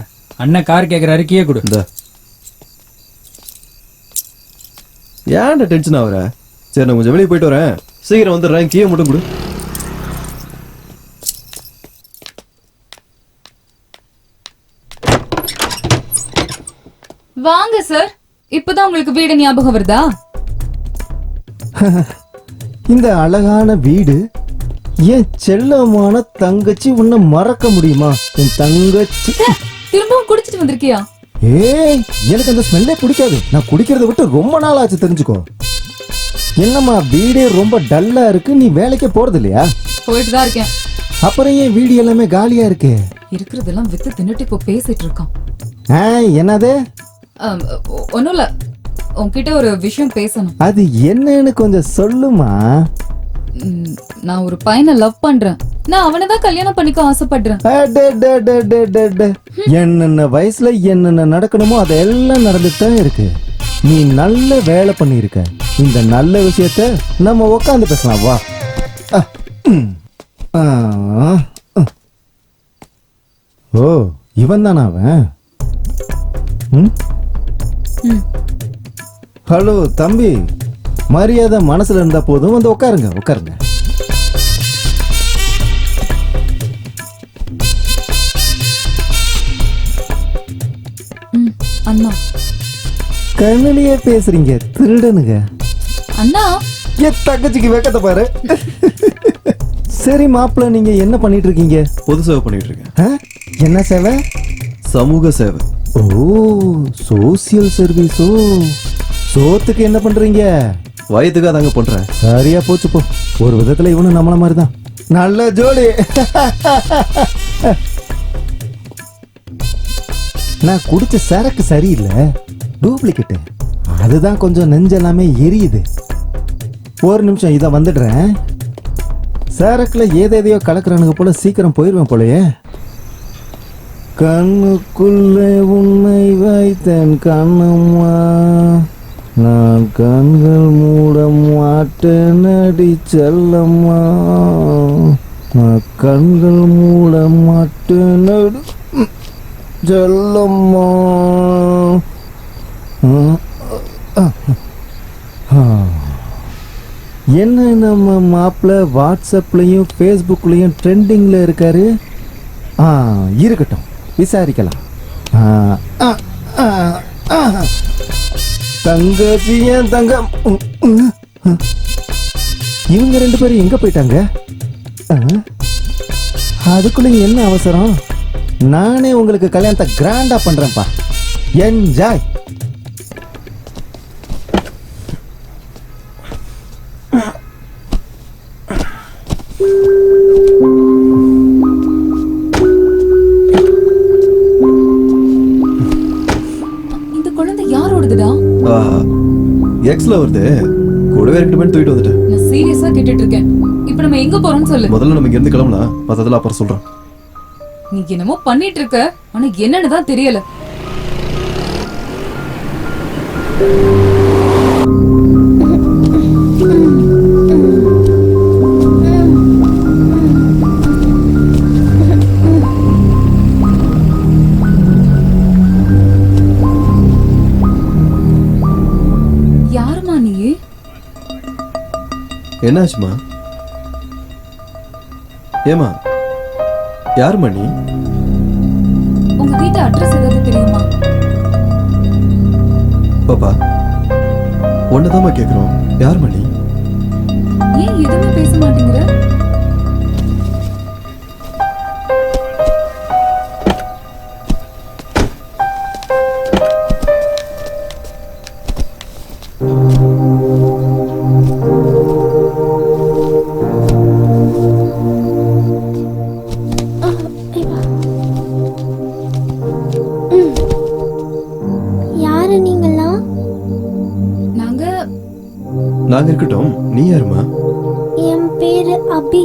அண்ணன் கார் கேக்குறாரு, கீழே கொடு. ஏன்டா டென்ஷன் ஆகுற? சரி நான் கொஞ்சம் வெளியே போயிட்டு வரேன், சீக்கிரம் வந்துடுறேன். கீழே மட்டும் கொடு. வாங்க சார். இப்பதான் உங்களுக்கு வீடு ஞாபகம் வருதா? இந்த அழகான வீடு, என் செல்லமான தங்கச்சி உன்னை மறக்க முடியுமா? என் தங்கச்சி திரும்பவும் குடிச்சிட்டு வந்திருக்கியா? ஏய் எனக்கு அந்த ஸ்மெல்லே பிடிக்காது. நான் குடிக்கிறத விட்டு ரொம்ப நாள் ஆச்சு, தெரிஞ்சுக்கோ. என்னம்மா வீடே ரொம்ப டல்லா இருக்கு, நீ வேலைக்கே போறது இல்லையா? போயிட்டு தான் இருக்கேன். அப்புறம் ஏன் வீடு எல்லாமே காலியா இருக்கு? இருக்கிறதெல்லாம் வித்து தின்னுட்டு இப்போ பேசிட்டு இருக்கான். என்னது? ஒன்னும் இல்ல, உன்கிட்ட ஒரு விஷயம் பேசணும். அது என்னன்னு கொஞ்சம் சொல்லுமா. நான் ஒரு பையனை லவ் பண்றேன். நான் அவனை தான் கல்யாணம் பண்ணிக்க ஆசைப்படுறேன். என்னென்ன வயசுல என்னென்ன நடக்கணுமோ அதெல்லாம் நடந்துட்டு தான் இருக்கு. நீ நல்ல வேலை பண்ணிருக்க. இந்த நல்ல விஷயத்த நம்ம உட்காந்து பேசலாம் வா. ஓ இவன் தானா அவன்? ஹலோ தம்பி, மரியாதை மனசுல இருந்தா போதும், வந்து உட்காருங்க உட்காருங்க. அண்ணா கண்ணிலேயே பேசுறீங்க, திருடனுங்க. அண்ணா என் தங்கச்சிக்கு வெக்கத்தை பாரு. சரி மாப்பிள்ள, நீங்க என்ன பண்ணிட்டு இருக்கீங்க? பொது சேவை பண்ணிட்டு இருக்கேன். என்ன சேவை? சமூக சேவை. ஓ சோசியல் சர்வீஸோ. சோத்துக்கு என்ன பண்றீங்க? வயதுக்கு அதாங்க பண்றேன். சரியா போச்சு போ. ஒரு விதத்துல இவனும் நம்மள மாதிரி தான். நல்ல ஜோடி. நான் குடிச்ச சரக்கு சரியில்லை, டூப்ளிகேட். அதுதான் கொஞ்சம் நெஞ்செல்லாமே எரியுது. ஒரு நிமிஷம், இதை வந்துடுறேன். சரக்குல ஏதேதையோ கலக்குறானுங்க போல, சீக்கிரம் போயிருவேன் போலயே. கண்ணுக்குள்ளே உன்னை வைத்தேன் கண்ணம்மா, நான் கண்கள் மூட மாட்டேன் அடி செல்லம்மா, நான் கண்கள் மூட மாட்டேன் அடி செல்லம்மா. என்ன நம்ம மாப்பிள்ள வாட்ஸ்அப்லயும் ஃபேஸ்புக்லயும் ட்ரெண்டிங்ல இருக்காரு. இருக்கட்டும், விசாரிக்கலாம். தங்கச்சி ஏன் தங்கம். இவங்க 2 பேரும் எங்க போயிட்டாங்க? அதுக்குள்ள என்ன அவசரம்? நானே உங்களுக்கு கல்யாணத்தை கிராண்டா பண்றேன்ப்பா. என்ஜாய். இந்த குழந்தை யாரோடதுடா? எக்ஸ்ல வருது, கூடவே 2 பேரும் தூக்கிட்டு வந்துட்டேன். நான் சீரியஸா கேட்டுட்டு இருக்கேன். இப்போ நம்ம எங்க போறோம்னு சொல்லு. முதல்ல நம்ம இங்க இருந்து கிளம்பலாம், மத்ததெல்லாம் அப்புறம் சொல்றேன். நீ என்னமோ பண்ணிட்டு இருக்க, ஆனா என்னன்னு தான் தெரியல. நீ? என்னாச்சுமா? ஏமா யார் மணி? உங்க வீட்டு அட்ரஸ் ஏதாவது தெரியுமா? பாப்பா ஒன்னதாமா கேக்குறோம். யார் மணி? ஏன் எதுவுமே பேச மாட்டேங்கிற? யாரு நீங்களாம்? நாங்க இருக்கட்டும், நீ யாருமா? என் பேரு அபி.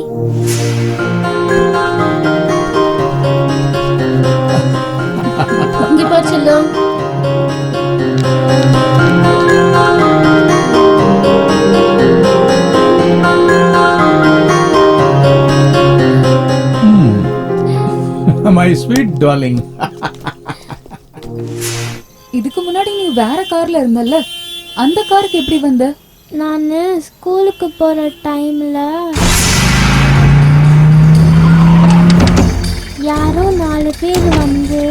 இங்க பாரு செல்லம். My sweet darling. இதுக்கு முன்னாடி நீ வேற கார்ல இருந்தல்ல, அந்த காருக்கு எப்படி வந்த? நான் ஸ்கூலுக்கு போற டைம்ல யாரோ 4 பேர் வந்து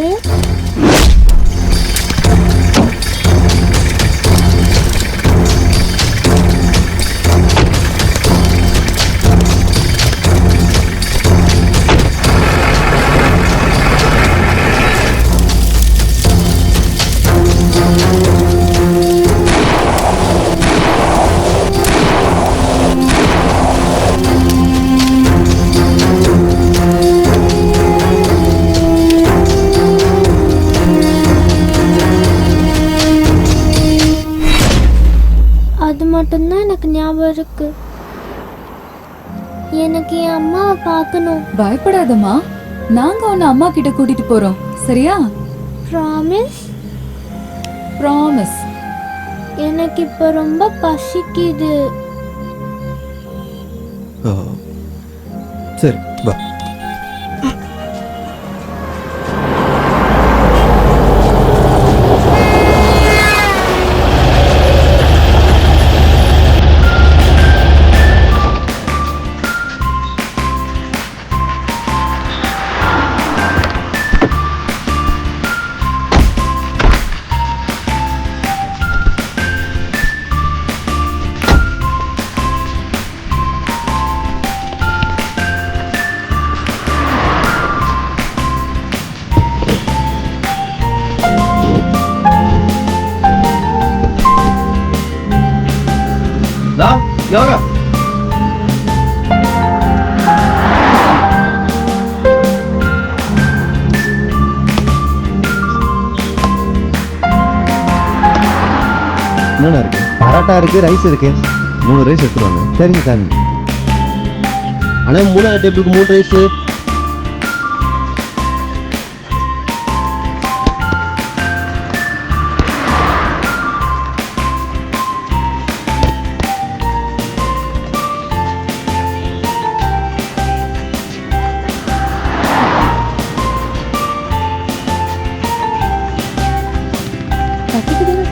அது மட்டும்தான் எனக்கு ஞாபகம் இருக்கு. எனக்கு என் அம்மாவை பார்க்கணும். பயப்படாதம்மா, நாங்க உன்னை அம்மா கிட்ட கூட்டிட்டு போறோம், சரியா? ப்ராமிஸ்? ப்ராமிஸ். எனக்கு இப்ப ரொம்ப பசிக்குது. சரி வா. யாரா? என்னடா இருக்கு? பரோட்டா இருக்கு, ரைஸ் இருக்கு. 3 ரைஸ் எடுத்துருவாங்க. சரிங்க சாமி. அண்ணா 3 டேபிளுக்கு 3 ரைஸ்.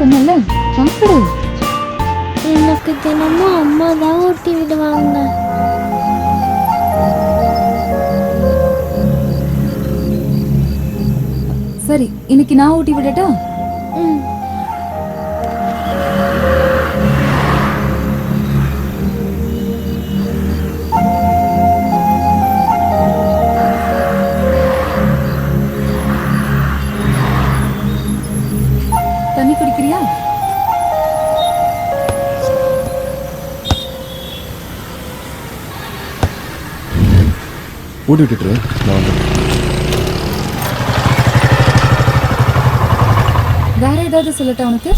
சொன்னல சாப்பிடு. எனக்கு தினமும் அம்மா தான் ஊட்டி விடுவாங்க. சரி, இன்னைக்கு நான் ஊட்டி விடட்டா? தண்ணி குடிக்கிறியா? ஊட்டி விட்டுட்டு நான் வந்துடுறேன். வேற ஏதாவது சொல்லட்டா உனக்கு?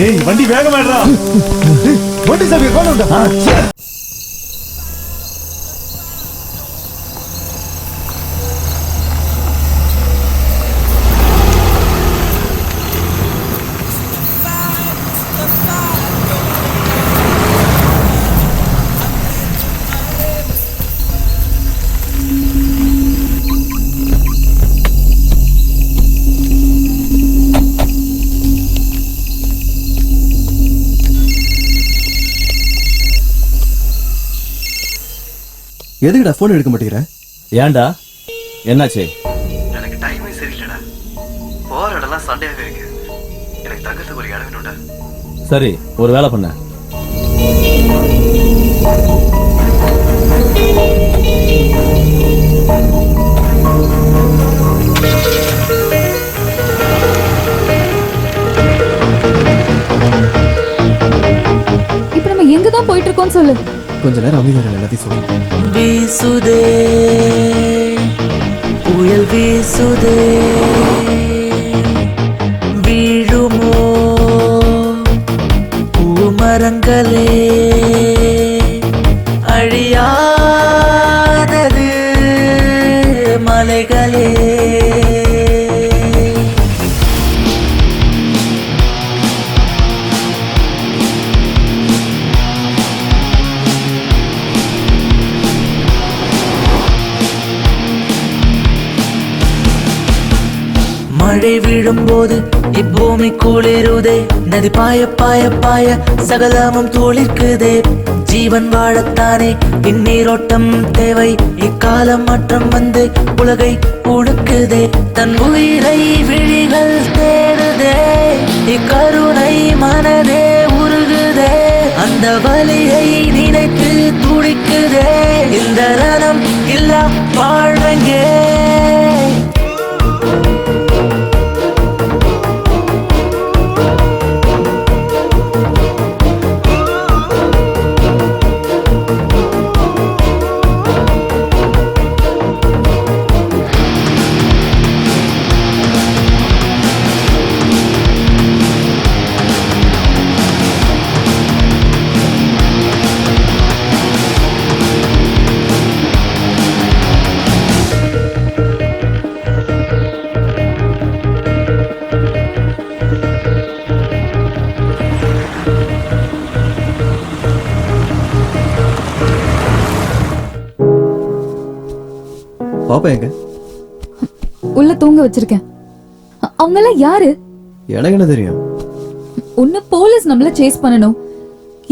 ஏய் வண்டி வேகமாடா. வண்டி சாவி கொண்டு வா. எதுக்குடா போன் எடுக்க மாட்டேங்கிற? ஏன்டா என்னாச்சு? எனக்கு டைமே சரியில்லடா. போற இடம்லாம் சண்டையாவே இருக்கு. எனக்கு தங்கத்துக்கு ஒரு இடம் வேணும்டா. சரி ஒரு வேலை பண்ண. இப்ப நம்ம எங்க தான் போயிட்டு இருக்கோம்னு சொல்லு. கொஞ்ச நேரம் அமைதியாக எல்லாத்தையும் சொல்லு. வீசுதே புயல் வீசுதே வீழுமோ பூமரங்களே அழியாதது மலைகளே மழை விழும்போது இப்பூமி குளிருதே நதி பாய பாய பாய சகலமும் துளிர்க்குதே ஜீவன் வாழத்தானே இந்நீரோட்டம் தேவை இக்காலம் மாற்றம் வந்து உலகை உழுக்குதே தன் உயிரை விழிகள் தேடுதே இக்கருணை மனதே உருகுதே அந்த வலியை நினைத்து துடிக்குதே இந்த ரணம் இல்லா வாழ்வெங்கே. பாப்பா எங்க? உள்ள தூங்க வச்சிருக்கேன். அவங்க எல்லாம் யாரு? எனக்கு என்ன தெரியும்? ஒண்ணு போலீஸ் நம்மள சேஸ் பண்ணணும்,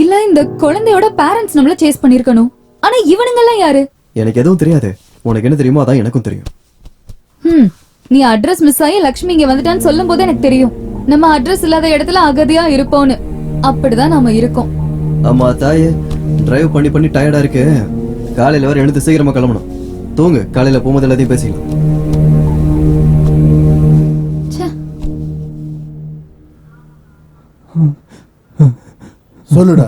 இல்ல இந்த குழந்தையோட பேரண்ட்ஸ் நம்மள சேஸ் பண்ணிருக்கணும். ஆனா இவனுங்க எல்லாம் யாரு? எனக்கு எதுவும் தெரியாது. உனக்கு என்ன தெரியுமோ அதான் எனக்கும் தெரியும். நீ அட்ரஸ் மிஸ் ஆகி லக்ஷ்மி இங்க வந்துட்டான்னு சொல்லும் போது எனக்கு தெரியும் நம்ம அட்ரஸ் இல்லாத இடத்துல அகதியா இருப்போம்னு. அப்படிதான் நாம இருக்கோம். அம்மா தாயே, டிரைவ் பண்ணி பண்ணி டயர்டா இருக்கு. காலையில வர எழுந்து சீக்கிரமா கிளம்பணும். தூங்கு, காலையில போகும்போது எல்லாத்தையும் பேசிக்கலாம். சொல்லுடா.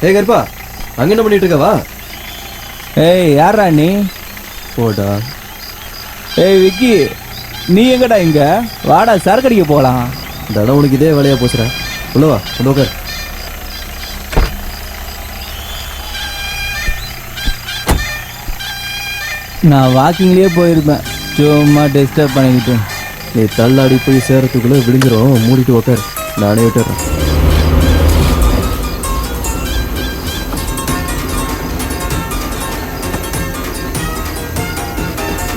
ஏய் கருப்பா, அங்க என்ன பண்ணிட்டு இருக்கவா? ஏய் யாரா நீ? போடா. ஏய் விக்கி, நீ எங்கடா இங்க? வாடா சரக்கு அடிக்க போலாம். தடம் உனக்கு இதே வேலையா போச்சுடா. உள்ளவா, உட்கார். நான் வாக்கிங்லயே போயிருப்பேன், சும்மா டிஸ்டர்ப் பண்ணிக்கிட்டு. நீ தள்ளாடி போய் சேரத்துக்குள்ள விடிஞ்சிரும். மூடிட்டு உட்கார், நானே விட்டுறேன்.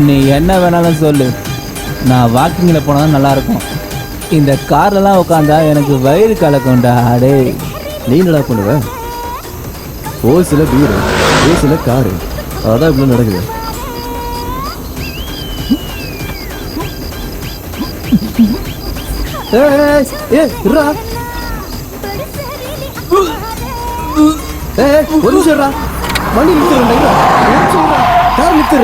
நீ என்ன வேணாலும் சொல்லு, நான் வாக்கிங்ல போனா நல்லா இருக்கும். இந்த கார்லலாம் உட்காந்தா எனக்கு வயிறு கலக்கும்டா. அடே நீ என்னடா பண்ணுவ? ஓசில பீரு, ஓசில காரு, அதான் இப்படி நடக்குது. ஒரு நிமிஷம் வண்டி நிறுத்துறா, கார் நிறுத்துற.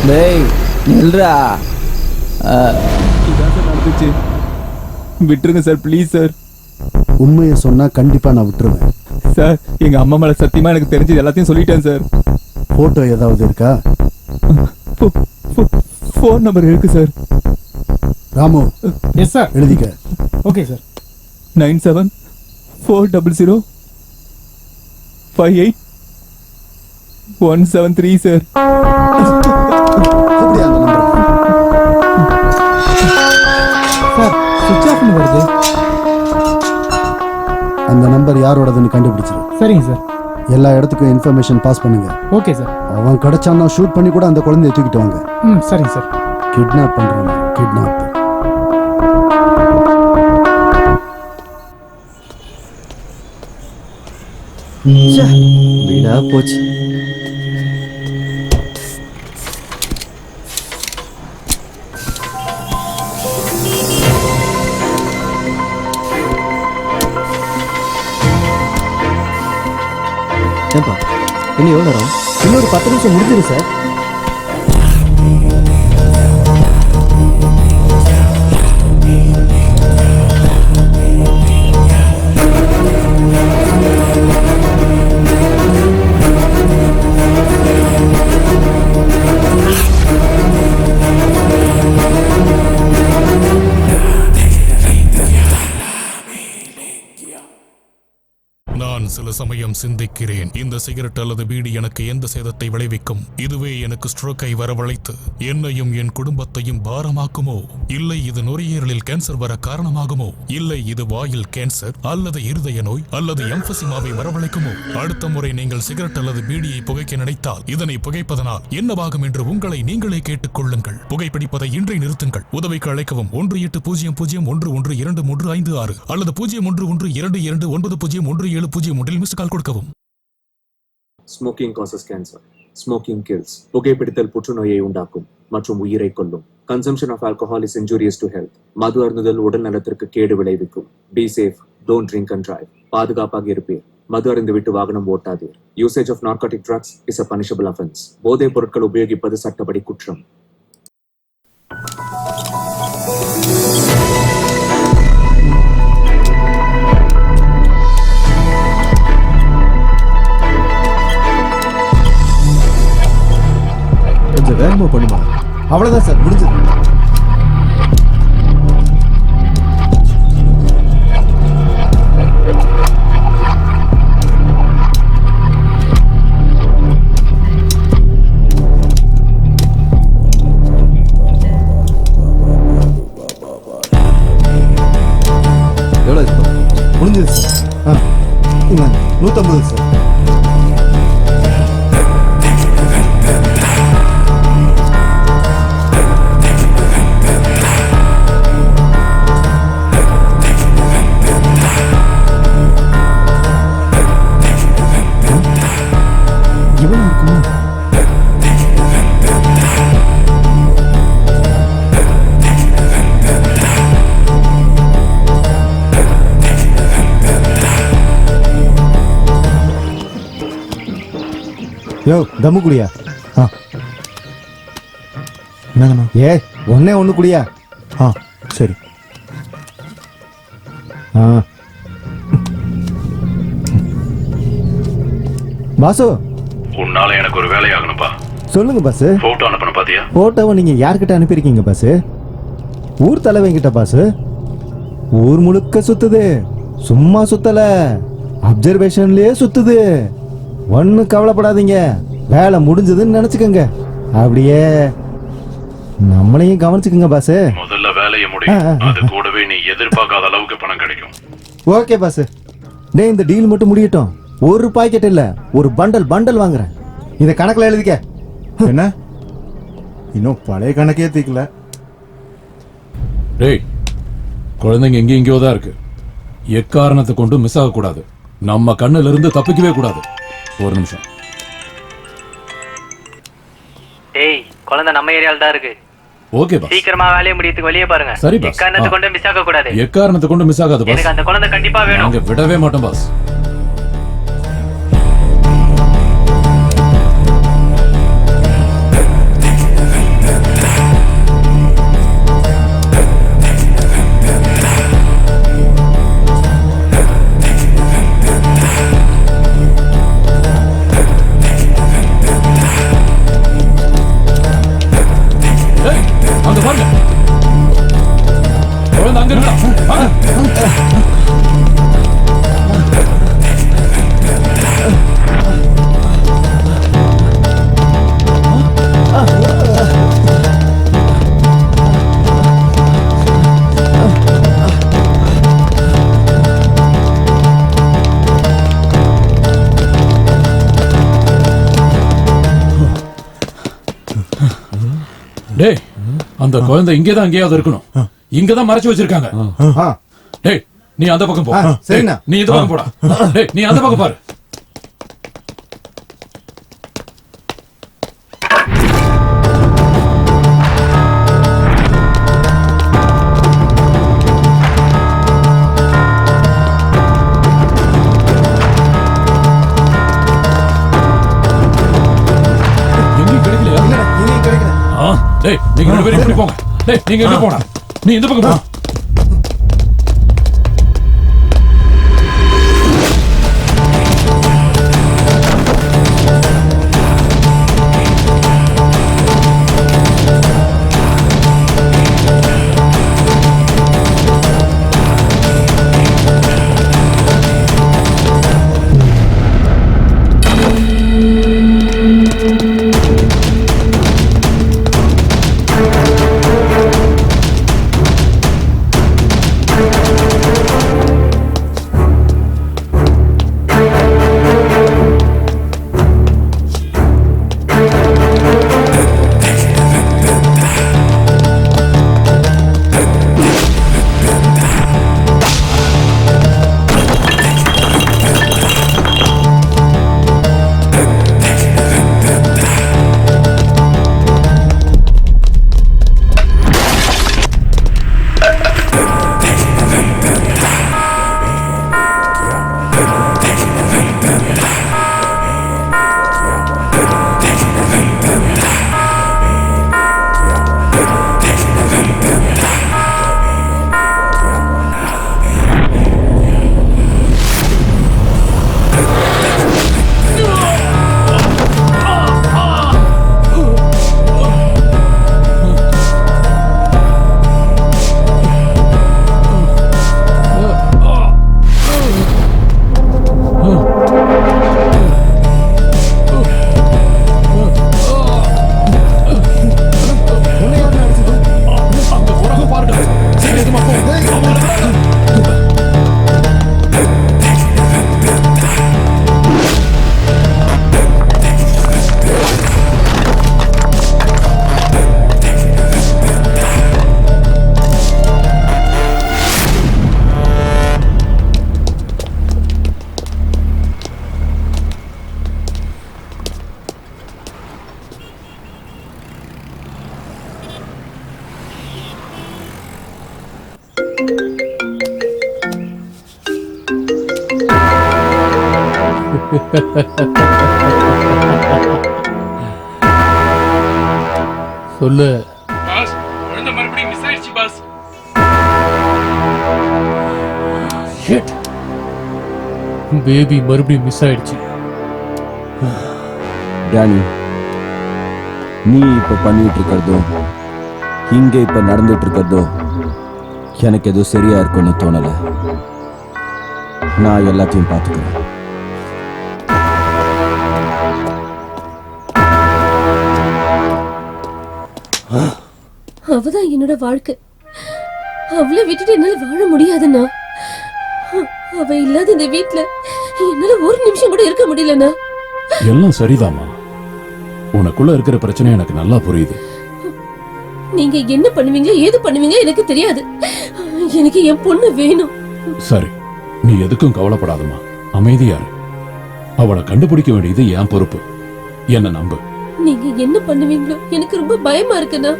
டேய் நில்றா. நடந்துச்சு, விட்டுருங்க சார், ப்ளீஸ் சார். உண்மையை சொன்னா கண்டிப்பா நான் விட்டுருவேன் சார். எங்க அம்மா மேல சத்தியமா எனக்கு தெரிஞ்சது எல்லாத்தையும் சொல்லிட்டேன் சார். போட்டோ ஏதாவது இருக்கா? ஃபோன் நம்பர் இருக்கு சார். ராமு. Yes sir. எழுதிக்க. Okay sir. 9740058173 சார். சார் சுவிட்ச் ஆஃப்னு வருது. அந்த நம்பர் யாரோடதுன்னு கண்டுபிடிச்சிரு. சரிங்க சார். எல்லா இடத்துக்கும் இன்ஃபர்மேஷன் பாஸ் பண்ணுங்க. Okay sir. அவன் கிடைச்சான்னா ஷூட் பண்ணி கூட அந்த குழந்தைய தூக்கிட்டு வாங்க. சரிங்க சார். கிட்னாப் பண்றாங்க, கிட்னாப். வீடா போச்சு. ஏப்பா இன்னும் எவ்வளோ நேரம்? இன்னொரு 10 நிமிஷம் முடிஞ்சிடும் சார். நான் சில சமயம் விஷயம் சிந்திக்கிறேன். இந்த சிகரெட் அல்லது பீடி எனக்கு எந்த சேதத்தை விளைவிக்கும்? இதுவே எனக்கு ஸ்ட்ரோக்கை வரவழைத்து என்னையும் என் குடும்பத்தையும் பாரமாக்குமோ? இல்லை இது நுரையீரலில் கேன்சர் வர காரணமாகுமோ? இல்லை இது வாயில் கேன்சர் அல்லது இருதய நோய் அல்லது எம்பசிமாவை வரவழைக்குமோ? அடுத்த முறை நீங்கள் சிகரெட் அல்லது பீடியை புகைக்க நினைத்தால் இதனை புகைப்பதனால் என்னவாகும் என்று உங்களை நீங்களே கேட்டுக் கொள்ளுங்கள். புகைப்பிடிப்பதை இன்றே நிறுத்துங்கள். உதவிக்கு அழைக்கவும் 1800011235 அல்லது 0112290170 மிஸ் கால் கொடுக்கவும். Smoking causes cancer. Smoking kills. புகைப்பிடித்தல் புற்றுநோயை உண்டாக்கும் மற்றும் உயிரை கொல்லும். Consumption of alcohol is injurious to health. மது அருந்துதல் உடல் நலத்திற்கு கேடு விளைவிக்கும். Be safe, don't drink and drive. பாதுகாப்பாக இருப்பீர். மது அருந்து விட்டு வாகனம் ஓட்டாதீர். Usage of narcotic drugs is a punishable offence. போதைப் பொருட்கள் உபயோகிப்பது சட்டப்படி குற்றம். கொஞ்சம் வேகமா பண்ணுமா? அவ்வளவுதான் சார், முடிஞ்சது. எவ்வளோ முடிஞ்சது சார். 150 சார். யோ தம்மு குடியா? என்னங்கண்ணா? ஒன்னே ஒன்று குடியா? சரி. பாசு, உன்னால எனக்கு ஒரு வேலையாகணும்பா. சொல்லுங்க பாசு. போட்டோ அனுப்பணும் பாத்தியா? போட்டோவை நீங்க யார்கிட்ட அனுப்பியிருக்கீங்க பாசு? ஊர் தலைவங்கிட்ட பாசு. ஊர் முழுக்க சுத்துது, சும்மா சுத்தல, அப்சர்வேஷன்லயே சுத்துது. ஒன்னும் கவலைப்படாதீங்க, வேலை முடிஞ்சதுன்னு நினைச்சுக்கோங்க. அப்படியே நம்மளையும் கவனிச்சுக்கோங்க பாசு. முதல்ல வேலையை முடியும், அது கூடவே நீ எதிர்பார்க்காத அளவுக்கு பணம் கிடைக்கும். ஓகே பாசு. டேய், இந்த டீல் மட்டும் முடியட்டும். ஒரு பாக்கெட் இல்ல, ஒரு பண்டல் வாங்குறேன். இத கணக்குல எழுதிக்க. என்ன இன்னும் பழைய கணக்கே தீக்கல? டேய், குழந்தைங்க எங்கேயோ தான் இருக்கு. எக்காரணத்தை கொண்டு மிஸ் ஆகக்கூடாது. நம்ம கண்ணுல இருந்து தப்பிக்கவே கூடாது. ஒரு நிமிஷம். டேய், குழந்தை நம்ம ஏரியால தான் இருக்கு. Okay boss. சீக்கிரமா வேலையை முடியத்துக்கு வெளியே பாருங்க. சரி பாஸ். எக்காரணத்தை கொண்டு மிஸ் ஆக கூடாது. எக்காரணத்தை கொண்டு மிஸ் ஆகாது பாஸ். எனக்கு அந்த குழந்தை கண்டிப்பா வேணும். நாங்க விடவே மாட்டோம் பாஸ். அங்க பாருங்க, குழந்தை அங்க இருக்கா? டேய், அந்த குழந்தை இங்கேதான் எங்கேயாவது இருக்கணும். இங்கதான் மறைச்சு வச்சிருக்காங்க. டேய், நீ அந்த பக்கம் போ. சரிண்ணா. நீ இந்த பக்கம் போடா. டேய், நீ அந்த பக்கம் பாரு. எங்கேயும் கிடைக்கலையா? டேய், நீங்க ரெண்டு பேரும் இப்படி போங்க. டேய், நீங்க எங்க போனா? நீ இந்த பக்கம் போ. சொல்லு. பாஸ், குழந்தை மறுபடியும் மிஸ் ஆயிடுச்சு பாஸ். ஷிட். பேபி மறுபடியும் மிஸ் ஆயிடுச்சு. டேனி, நீ இப்ப பண்ணிட்டு இருக்கிறதோ இங்க இப்ப நடந்துட்டு இருக்கிறதோ எனக்கு எதுவும் சரியா இருக்குன்னு தோணல. நான் எல்லாத்தையும் பார்த்துக்கிறேன். அவதான் என்னோட வாழ்க்கை. அவளை விட்டுட்டு என்னால வாழ முடியாதுண்ணா. அவ இல்லாத இந்த வீட்டுல என்னால ஒரு நிமிஷம் கூட இருக்க முடியலண்ணா. எல்லாம் சரிதாமா. உனக்குள்ள இருக்கிற பிரச்சனை எனக்கு நல்லா புரியுது. நீங்க என்ன பண்ணுவீங்க ஏது பண்ணுவீங்க எனக்கு தெரியாது. எனக்கு என் பொண்ணு வேணும். சரி, நீ எதுக்கும் கவலைப்படாதம்மா. அமைதியா இரு. அவளை கண்டுபிடிக்க வேண்டியது என் பொறுப்பு. என்ன நம்பு. நீங்க என்ன பண்ணுவீங்களோ எனக்கு ரொம்ப பயமா இருக்குண்ணா.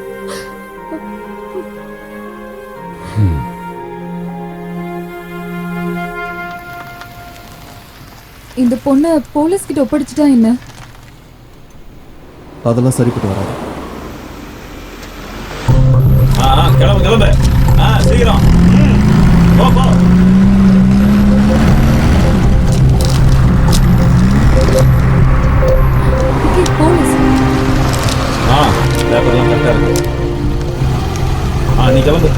இந்த பொண்ணை போலீஸ் கிட்ட ஒப்படைச்சிட்டா என்ன? அதெல்லாம் சரிப்பட்டு வராது. கிளம்பு கிளம்பு. சீக்கிரம் போ போ. போலீஸ். பேப்பர்லாம் கரெக்டா இருக்கு. நீ கிளம்பு.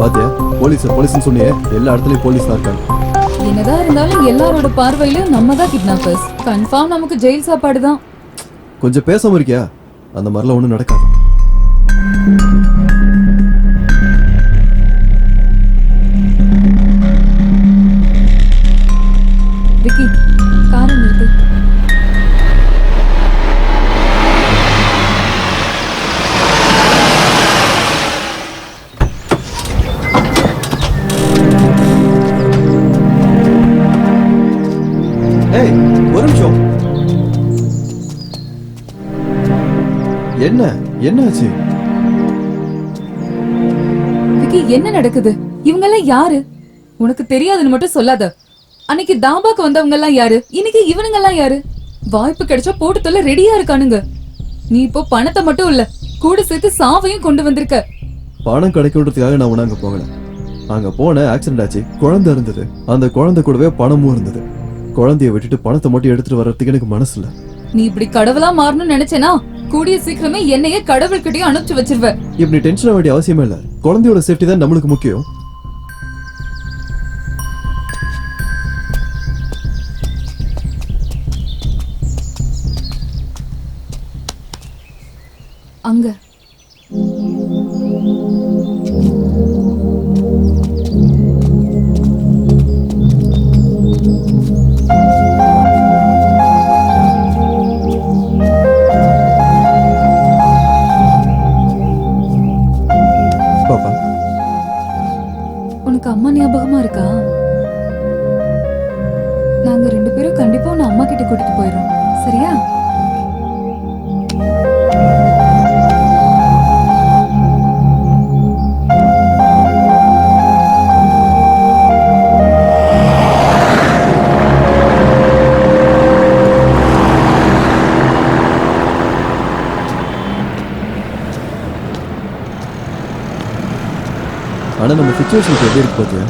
பாத்தியா, போலீஸ் சொன்னியே, எல்லா இடத்துலயும் போலீஸ் தான் இருக்காங்க. என்னதான் இருந்தாலும் எல்லாரோட பார்வையிலும் நம்ம தான் கிட்னாப்பர்ஸ். கன்ஃபார்ம் நமக்கு ஜெயில் சாப்பாடு தான். கொஞ்சம் பேசாம இருக்கியா? அந்த மாதிரிலாம் ஒண்ணும் நடக்காது. விக்கி, காரை நிறுத்து. ஏய், ஒரு நிமிஷம். என்னாச்சு? விக்கி, என்ன நடக்குது? இவங்க எல்லாம் யாரு? உனக்கு தெரியாதுன்னு மட்டும் சொல்லாத. அன்னைக்கு தாபாக்கு வந்தவங்க எல்லாம் யாரு? இன்னைக்கு இவனுங்க எல்லாம் யாரு? வாய்ப்பு கிடைச்சா போட்டு தொல்ல ரெடியா இருக்கானுங்க. நீ இப்போ பணத்தை மட்டும் இல்ல, கூட சேர்த்து சாவையும் கொண்டு வந்திருக்க. பணம் கிடைக்கிறதுக்காக நான் உன அங்க போகல. அங்க போன ஆக்சிடென்ட் ஆச்சு, குழந்தை இருந்தது. அந்த குழந்தை கூடவே பணமும் இருந்தது. குழந்தைய விட்டுட்டு பணத்தை மட்டும் எடுத்துட்டு வர்றதுக்கு எனக்கு மனசு இல்ல. நீ இப்படி கடவுளா மாறணும்னு நினைச்சேனா கூடிய சீக்கிரமே என்னையே கடவுள்கிட்டயும் அனுப்பிச்சு வச்சிருவ. இப்படி டென்ஷன் ஆக வேண்டிய அவசியமே இல்ல. குழந்தையோட சேஃப்டி தான் நம்மளுக்கு முக்கியம். அங்க உனக்கு அம்மா ஞாபகமா இருக்கா? நாங்க 2 பேரும் கண்டிப்பா உன்னை அம்மா கிட்ட கூட்டிட்டு போயிடுறோம், சரியா? ஆனா நம்ம சிச்சுவேஷன் எப்படி இருக்கு பாத்தியா?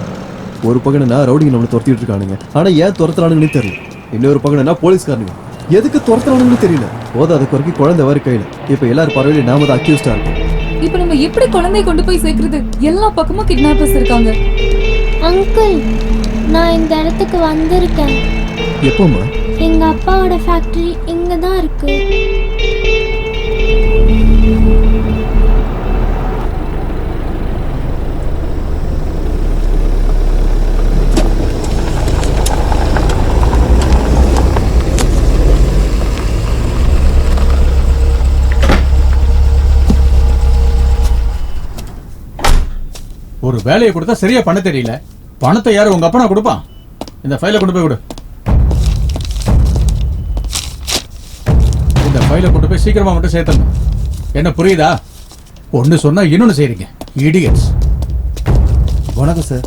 ஒரு பக்கம் ரவுடிங்க நம்மளை துரத்திட்டு இருக்கானுங்க, ஆனா ஏன் துரத்துறானுங்கன்னு தெரியல. இன்னொரு பக்கம் போலீஸ்காரனுங்க எதுக்கு துரத்துறானுங்கன்னு தெரியல. போதாத குறைக்கு குழந்தை வர கையில. இப்ப எல்லாரும் பரவாயில்ல, நாம தான் அக்யூஸ்டா இருக்கோம். இப்ப நம்ம எப்படி குழந்தைய கொண்டு போய் சேர்க்கிறது? எல்லா பக்கமும் கிட்னாப்பர்ஸ் இருக்காங்க. அங்கிள், நான் இந்த இடத்துக்கு வந்திருக்கேன். எப்போமா? எங்க அப்பாவோட ஃபேக்டரி இங்க தான் இருக்கு. ஒரு வேலையை கொடுத்தா சரியா பண்ண தெரியல. பணத்தை யாரு உங்க அப்பா கொடுப்பான்? இந்த ஃபைலை கொண்டு போய் விடு. இந்த ஃபைலை கொண்டு போய் சீக்கிரமா மட்டும் சேர்த்தணும். என்ன புரியுதா? ஒன்னு சொன்னா இன்னொன்னு செய்றீங்க, இடியட்ஸ். வணக்கம் சார்.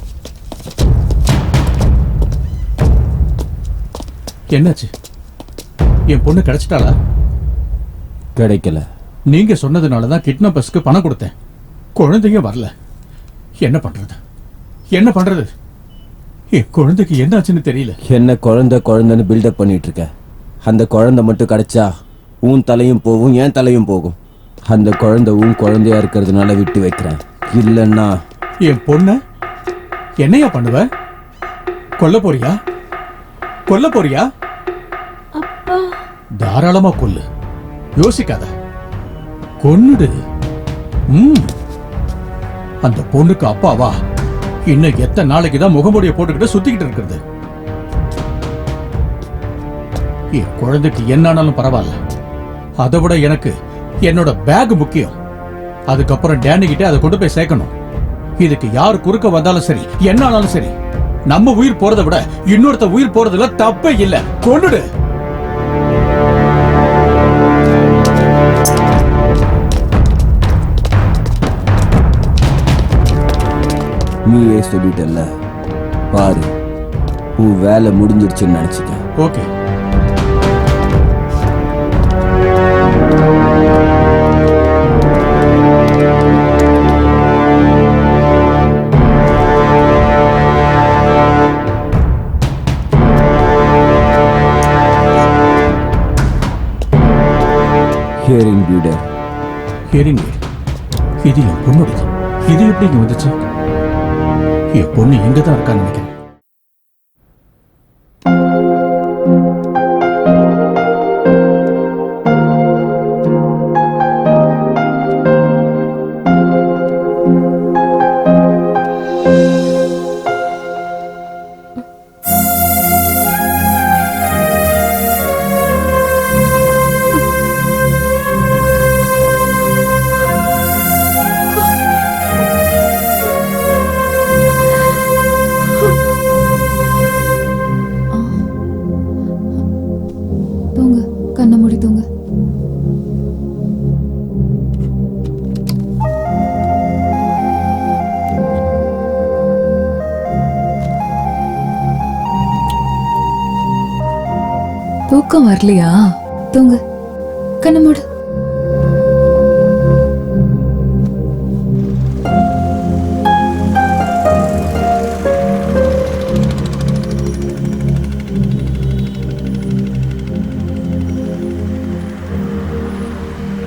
என்னாச்சு? என் பொண்ணு கிடைச்சிட்டாளா? கிடைக்கல. நீங்க சொன்னதுனாலதான் கிட்னாப்பர்ஸ்க்கு பணம் கொடுத்தேன். குழந்தைங்க வரல. என்ன பண்றது? என்ன பண்றது? என் குழந்தைக்கு என்ன ஆச்சுன்னு தெரியல. என்ன குழந்தைன்னு பில்டப் பண்ணிட்டு இருக்க? அந்த குழந்தை மட்டும் கிடைச்சா உன் தலையும் போகும், என் தலையும் போகும். அந்த குழந்தை உன் குழந்தையா இருக்கிறதுனால விட்டு வைக்கிறேன். இல்லைன்னா என் பொண்ண என்னையா பண்ணுவ? கொல்ல போறியா? கொல்ல போறியா? தாராளமா கொல்லு, யோசிக்காத. கொன்னுடு. அந்த பொண்ணுக்கு அப்பாவா இன்னும் எத்தனை நாளைக்கு தான் முகமூடிய போட்டுக்கிட்டு சுத்திக்கிட்டு இருக்கிறது? என் குழந்தைக்கு என்னானாலும் பரவாயில்ல. அதை விட எனக்கு என்னோட பேக் முக்கியம். அதுக்கப்புறம் டேனி கிட்ட அதை கொண்டு போய் சேர்க்கணும். இதுக்கு யார் குறுக்க வந்தாலும் சரி, என்னானாலும் சரி, நம்ம உயிர் போறதை விட இன்னொருத்த உயிர் போறதுல தப்பே இல்லை. கொன்னுடு. நீயே சொல்லிட்டல்ல, பாரு, உன் வேலை முடிஞ்சிருச்சுன்னு நினைச்சிட்ட. ஓகே. ஹியரிங் பீடர். Hearing aid. இது என் பொண்ணுடையது. இது எப்படி இங்க வந்துச்சு? என் பொண்ணு எங்க தான் இருக்கான்னு நினைக்கிறேன். கண்ணை மூடி தூங்க. தூக்கம் வரலையா? தூங்க. கண்ணை மூடு.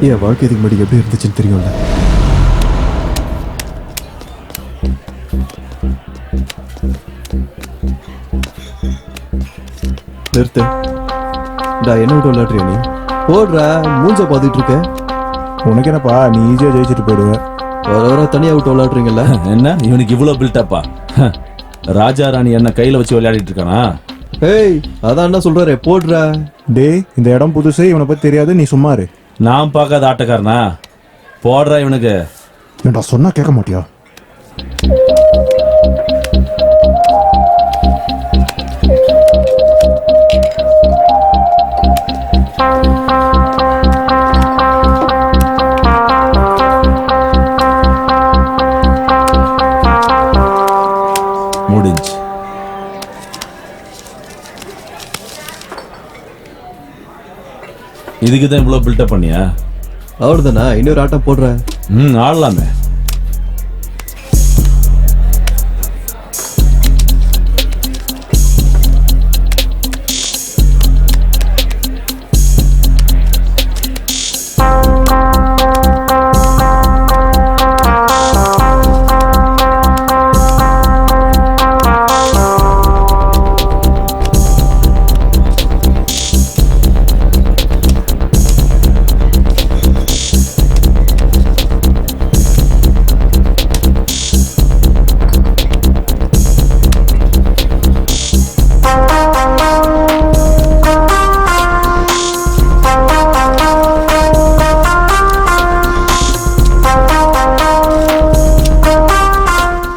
என் வாழ்க்கை இதுக்கு முன்னாடி எப்படி இருந்துச்சுன்னு தெரியும்ல. நிறுத்து. என்ன விட்டு விளையாடுறியா நீ? போடுற மூஞ்ச பாத்துட்டு இருக்க. உனக்கு என்னப்பா, நீ ஈஸியா ஜெயிச்சுட்டு போயிடுவ. வர தனியா விட்டு விளையாடுறீங்கல்ல. என்ன இவனுக்கு இவ்வளவு பில்டப்பா? ராஜா ராணி என்ன கையில வச்சு விளையாடிட்டு இருக்கானா? ஏய், அதான் என்ன சொல்றாரு, போடுற. டேய், இந்த இடம் புதுசு, இவனை பத்தி தெரியாது, நீ சும்மா இரு. நான் பார்க்காத ஆட்டக்காரனா? போடுறா இவனுக்கு. சொன்னா கேட்க மாட்டியா? இதுக்கு தான் இவ்வளவு பில்டப் பண்ணியா? அவ்வளவுதானா? இன்னொரு ஆட்டம் போடுறேன். ஆடலாமே.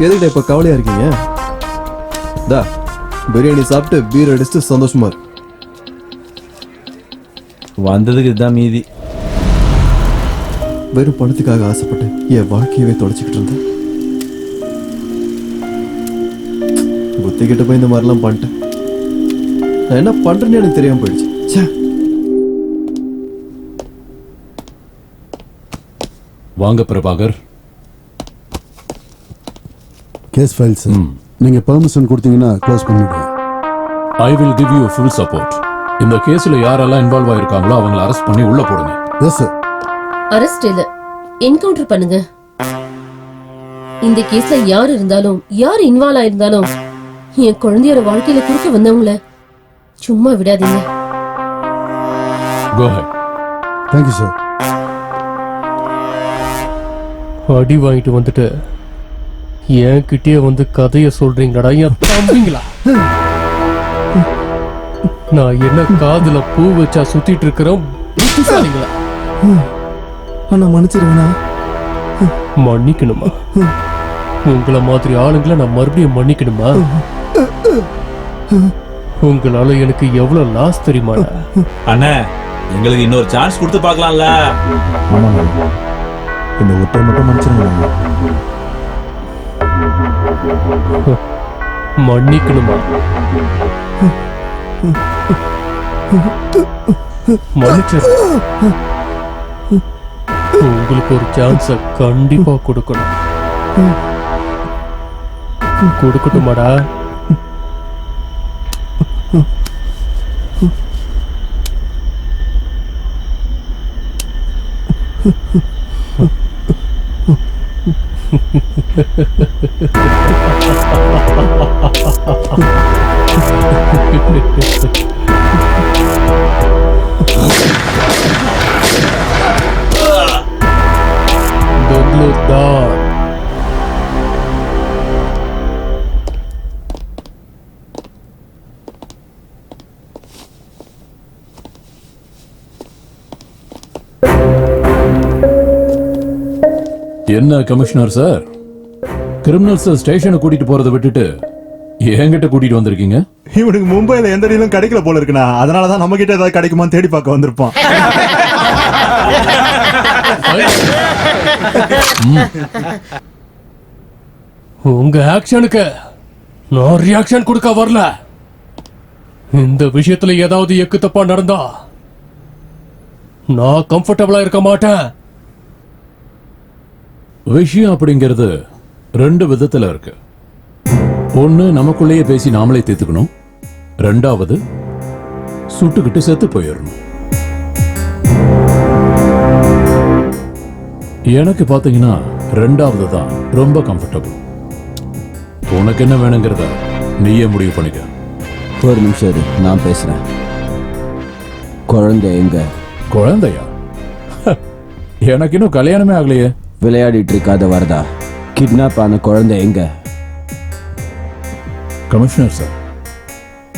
எதுக்கிட்ட இப்ப கவலையா இருக்கீங்க? தா பிரியாணி சாப்பிட்டு பீர் அடிச்சுட்டு சந்தோஷமா இருக்கு. வந்ததுக்கு இதுதான் மீதி. வெறும் பணத்துக்காக ஆசைப்பட்டு என் வாழ்க்கையவே தொலைச்சிக்கிட்டு இருந்தேன். புத்தி கிட்ட போய் இந்த மாதிரிலாம் பண்ணிட்டேன். நான் என்ன பண்றேன்னு எனக்கு தெரியாம போயிடுச்சு. வாங்க பிரபாகர். கேஸ் ஃபைல்ஸ் நீங்க பெர்மிஷன் கொடுத்தீங்கன்னா க்ளோஸ் பண்ணிடுவேன். I will give you full support. இந்த கேஸ்ல யாரெல்லாம் இன்வால்வ் ஆயிருக்காங்களோ அவங்களை அரெஸ்ட் பண்ணி உள்ள போடுங்க. Yes sir. அரெஸ்ட் இல்ல, என்கவுண்டர் பண்ணுங்க. இந்த கேஸ்ல யார் இருந்தாலும், யார் இன்வால்வ் ஆயிருந்தாலும் என் குழந்தையோட வாழ்க்கையில குறுக்க வந்தவங்கள சும்மா விடாதீங்க. Go ahead. Thank you sir. அடி வாங்கிட்டு வந்துட்டு என் கிட்டே வந்து கதைய சொல்றீங்களா என் தம்பிங்களா? நான் என்ன காதுல பூ வச்சா சுத்திட்டு இருக்கிறோம் புத்திசாலிங்களா? அண்ணா மன்னிச்சிருங்கண்ணா. மன்னிக்கணுமா? உங்களை மாதிரி ஆளுங்களை நான் மறுபடியும் மன்னிக்கணுமா? உங்களால எனக்கு எவ்வளவு லாஸ் தெரியுமாடா? அண்ணே, எங்களுக்கு இன்னொரு சான்ஸ் கொடுத்து பார்க்கலாம்ல? ஆமாண்ணா, இந்த ஒருத்தர் மட்டும் மன்னிச்சிருங்க. மன்னிக்கணுமா? மன்னிச்சிரு. உங்களுக்கு ஒரு சான்ஸ கண்டிப்பா கொடுக்கணும். கொடுக்கட்டுமாடா? என்ன கமிஷனர் சார், கிரிமினல்ஸ் ஸ்டேஷனை கூட்டிட்டு போறதை விட்டுட்டு என்கிட்ட கூட்டிட்டு வந்திருக்கீங்க? இவனுக்கு மும்பைல எந்த டீலும் கிடைக்கல போல இருக்குண்ணா, அதனாலதான் நம்ம கிட்ட ஏதாவது கிடைக்குமான்னு தேடி பார்க்க வந்திருப்பான். உங்க ஆக்ஷனுக்கு நான் ரியாக்ஷன் கொடுக்க வரல. இந்த விஷயத்துல ஏதாவது எக்கு தப்பா நடந்தா நான் கம்ஃபர்டபிளா இருக்க மாட்டேன். விஷயம் அப்படிங்கிறது ரெண்டு விதத்துல இருக்கு. ஒண்ணு, நமக்குள்ளேயே பேசி நாமளே தீர்த்துக்கணும். ரெண்டாவது, சுட்டுக்கிட்டு செத்து போயிடணும். எனக்கு பாத்தீங்கன்னா ரெண்டாவது தான் ரொம்ப கம்ஃபர்டபிள். உனக்கு என்ன வேணுங்கிறத நீயே முடிவு பண்ணிக்க. ஒரு நிமிஷம் இரு, நான் பேசுறேன். குழந்தை எங்க? குழந்தையா? எனக்கு இன்னும் கல்யாணமே ஆகலையே. விளையாடிட்டு இருக்காத வரதா, கிட்னாப் ஆன குழந்தை எங்க? கமிஷனர் சார்,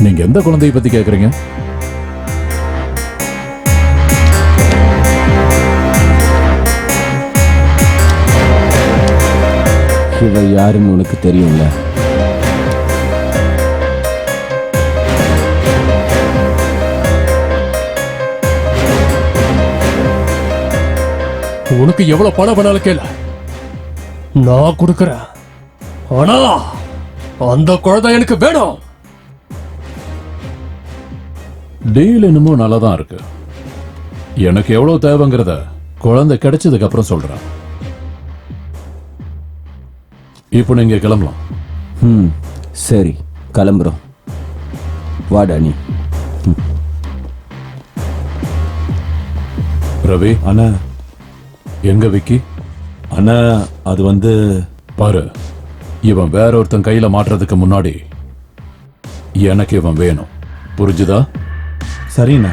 நீங்க எந்த குழந்தையை பத்தி கேக்குறீங்க? இவ யாருன்னு உனக்கு தெரியும்ல? உனக்கு எவ்வளவு பணம் வேணாலும் கேள, நான் கொடுக்கறேன். ஆனா அந்த குழந்தை எனக்கு வேணும். டீல் என்னமோ நல்லாதான் இருக்கு. எனக்கு எவ்வளவு தேவைங்கிறத குழந்தை கிடைச்சதுக்கு அப்புறம் சொல்றேன். இப்போ நீங்க கிளம்பலாம். சரி கிளம்புறோம். வாடா நீ. ரவி அண்ணா. எங்க விக்கி? அண்ணா அது பாரு, இவன் வேற ஒருத்தன் கையில மாட்டுறதுக்கு முன்னாடி எனக்கு இவன் வேணும். புரிஞ்சுதா? சரிண்ணா.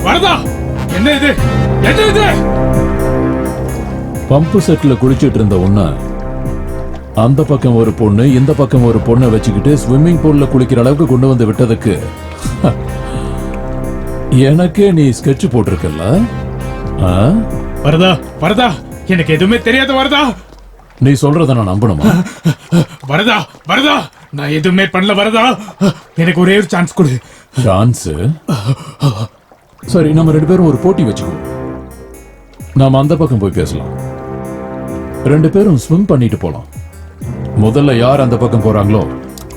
வரதா, என்ன இது? என்ன இது? பம்பு செட்ல குளிச்சிட்டு இருந்த உன்ன அந்த பக்கம் ஒரு பொண்ணு இந்த பக்கம் ஒரு பொண்ணை வச்சுக்கிட்டு ஸ்விம்மிங் பூல்ல குளிக்கிற அளவுக்கு கொண்டு வந்து விட்டதுக்கு எனக்கே நீ ஸ்கெட்ச் போட்டிருக்கல. வரதா வரதா, எனக்கு எதுவுமே தெரியாத வரதா. நீ சொல்றத நான் நம்பணுமா? வரதா வரதா, நான் எதுவுமே பண்ணல வரதா. எனக்கு ஒரே ஒரு சான்ஸ் கொடு. சான்ஸ்? சரி, நம்ம 2 பேரும் ஒரு போட்டி வச்சுக்குவோம். நாம அந்த பக்கம் போய் பேசலாம். 2 பேரும் ஸ்விம் பண்ணிட்டு போலாம். முதல்ல யார் அந்த பக்கம் போறாங்களோ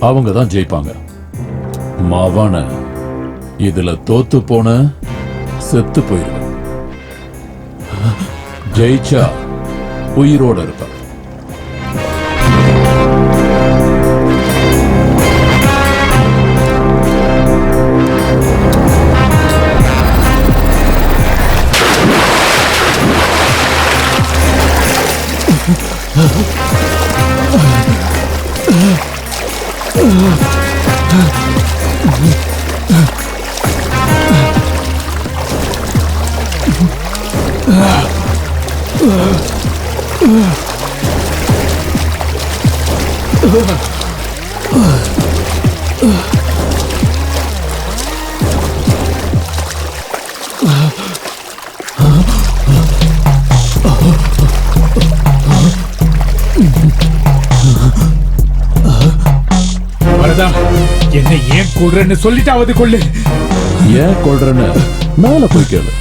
அவங்க தான் ஜெயிப்பாங்க. மவன இதுல தோத்து போன செத்து போயிருவேன். ஜெயிச்சா உயிரோட இருப்ப. வரதா, என்ன ஏன் கொல்றன்னு சொல்லிட்டாவது கொள்ளு. ஏன் கொல்றன்னு மேல போய் கேளு.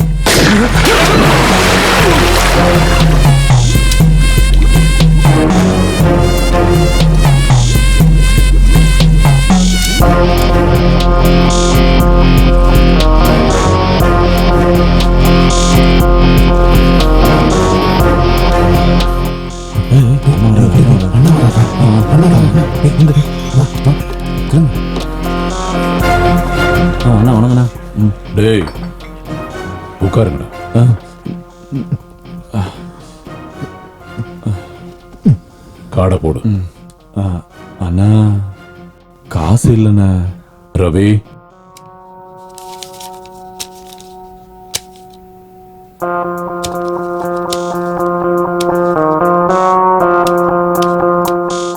அண்ணா வணங்கண்ணா. டேய் உட்காருங்கண்ணா. காடை போடு. அண்ணா காசு இல்லைண்ணா. ரவி,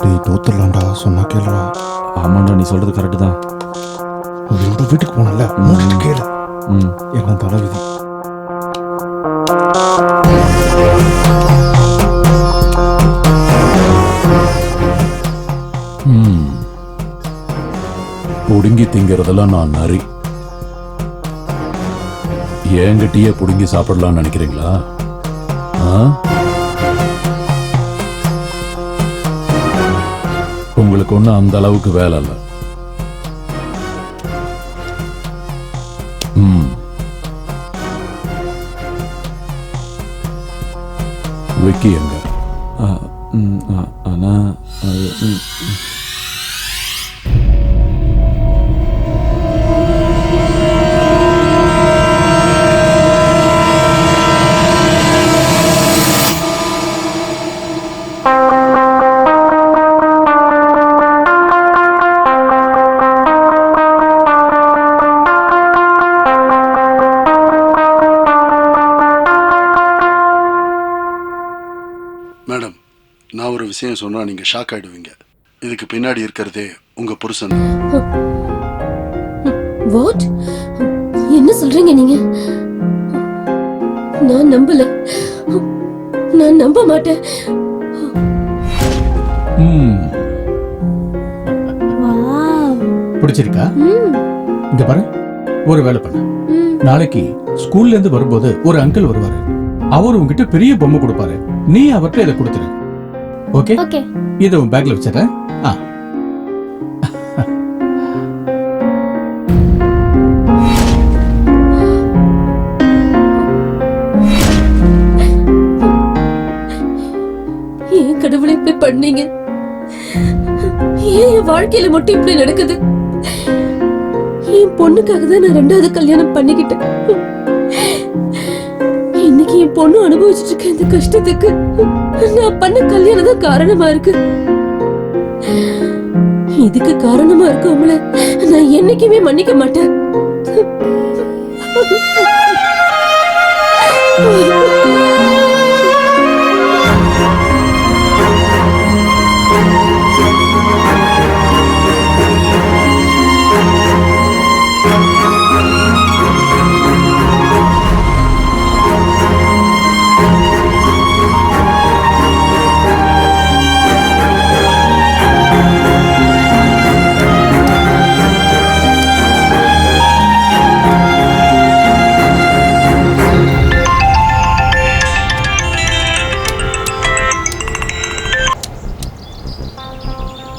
டேய் தோத்துடலாம்டா, சொன்னா கேளுடா. ஆமாண்டா, நீ சொல்றது கரெக்டு தான். உங்களோட வீட்டுக்கு போனல கேளு. என்ன தலைவிதி. புடுங்கி திங்கிறதெல்லாம் நான் நரி. என்கிட்டயே புடுங்கி சாப்பிடலாம்னு நினைக்கிறீங்களா? உங்களுக்கு ஒண்ணு அந்த அளவுக்கு வேலை இல்ல. விக்கி எங்க? ஆனா மேடம், நான் ஒரு விஷயம் சொன்னா நீங்க ஷாக் ஆயிடுவீங்க. இதுக்கு பின்னாடி இருக்கிறதே உங்க புருஷன். வாட்? என்ன சொல்றீங்க நீங்க? நான் நம்பல. நான் நம்ப மாட்டேன். பிடிச்சிருக்கா? இங்க பாரு, ஒரு வேலை பண்ணு. நாளைக்கு ஸ்கூல்ல இருந்து வரும்போது ஒரு அங்கிள் வருவாரு. அவர் உங்ககிட்ட பெரிய பொம்மை கொடுப்பாரு. நீ அவர்கிட்ட இதை கொடுத்துரு. ஓகே? இதை உன் பேக்ல வச்சிடறேன். ஏன் கடவுளை இப்படி பண்ணீங்க? ஏன் என் வாழ்க்கையில மட்டும் இப்படி நடக்குது? என் பொண்ணுக்காக தான் நான் 2வது கல்யாணம் பண்ணிக்கிட்டேன். இன்னைக்கு என் பொண்ணு அனுபவிச்சுட்டு இருக்க இந்த கஷ்டத்துக்கு நான் பண்ண கல்யாணம் தான் காரணமா இருக்கு. இதுக்கு காரணமா இருக்கவங்கள நான் என்னைக்குமே மன்னிக்க மாட்டேன்.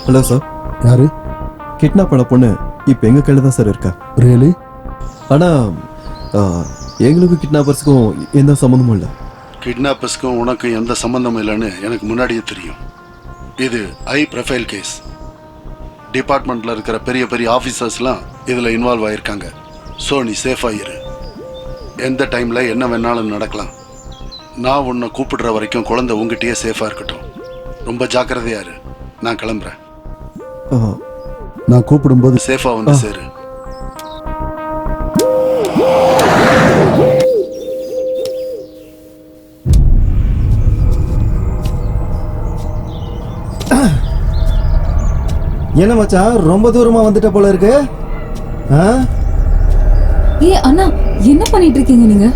Hello sir. யாரு? கிட்னாப் பண்ண பொண்ணு இப்போ எங்க கையில தான் சார் இருக்கா. ரியலி? ஆனா எங்களுக்கும் கிட்னாப்பர்ஸ்க்கும் எந்த சம்மந்தமும் இல்லை. கிட்னாப்பர்ஸ்க்கும் உனக்கும் எந்த சம்பந்தமும் இல்லைன்னு எனக்கு முன்னாடியே தெரியும். இது ஹை ப்ரொஃபைல் கேஸ். டிபார்ட்மெண்ட்ல இருக்கிற பெரிய பெரிய ஆஃபீஸர்ஸ்லாம் இதுல இன்வால்வ் ஆயிருக்காங்க. ஸோ நீ சேஃபா இரு. எந்த டைம்ல என்ன வேணாலும் நடக்கலாம். நான் உன்னை கூப்பிடுற வரைக்கும் குழந்தை உங்ககிட்டயே சேஃபா இருக்கட்டும். ரொம்ப ஜாக்கிரதையா இரு. நான் கிளம்புறேன். நான் கூப்பிடும்போது சேஃபா வந்து சேரு. என்ன மச்சான், ரொம்ப தூரமா வந்துட்ட போல இருக்கு. அண்ணா, என்ன பண்ணிட்டு இருக்கீங்க நீங்க?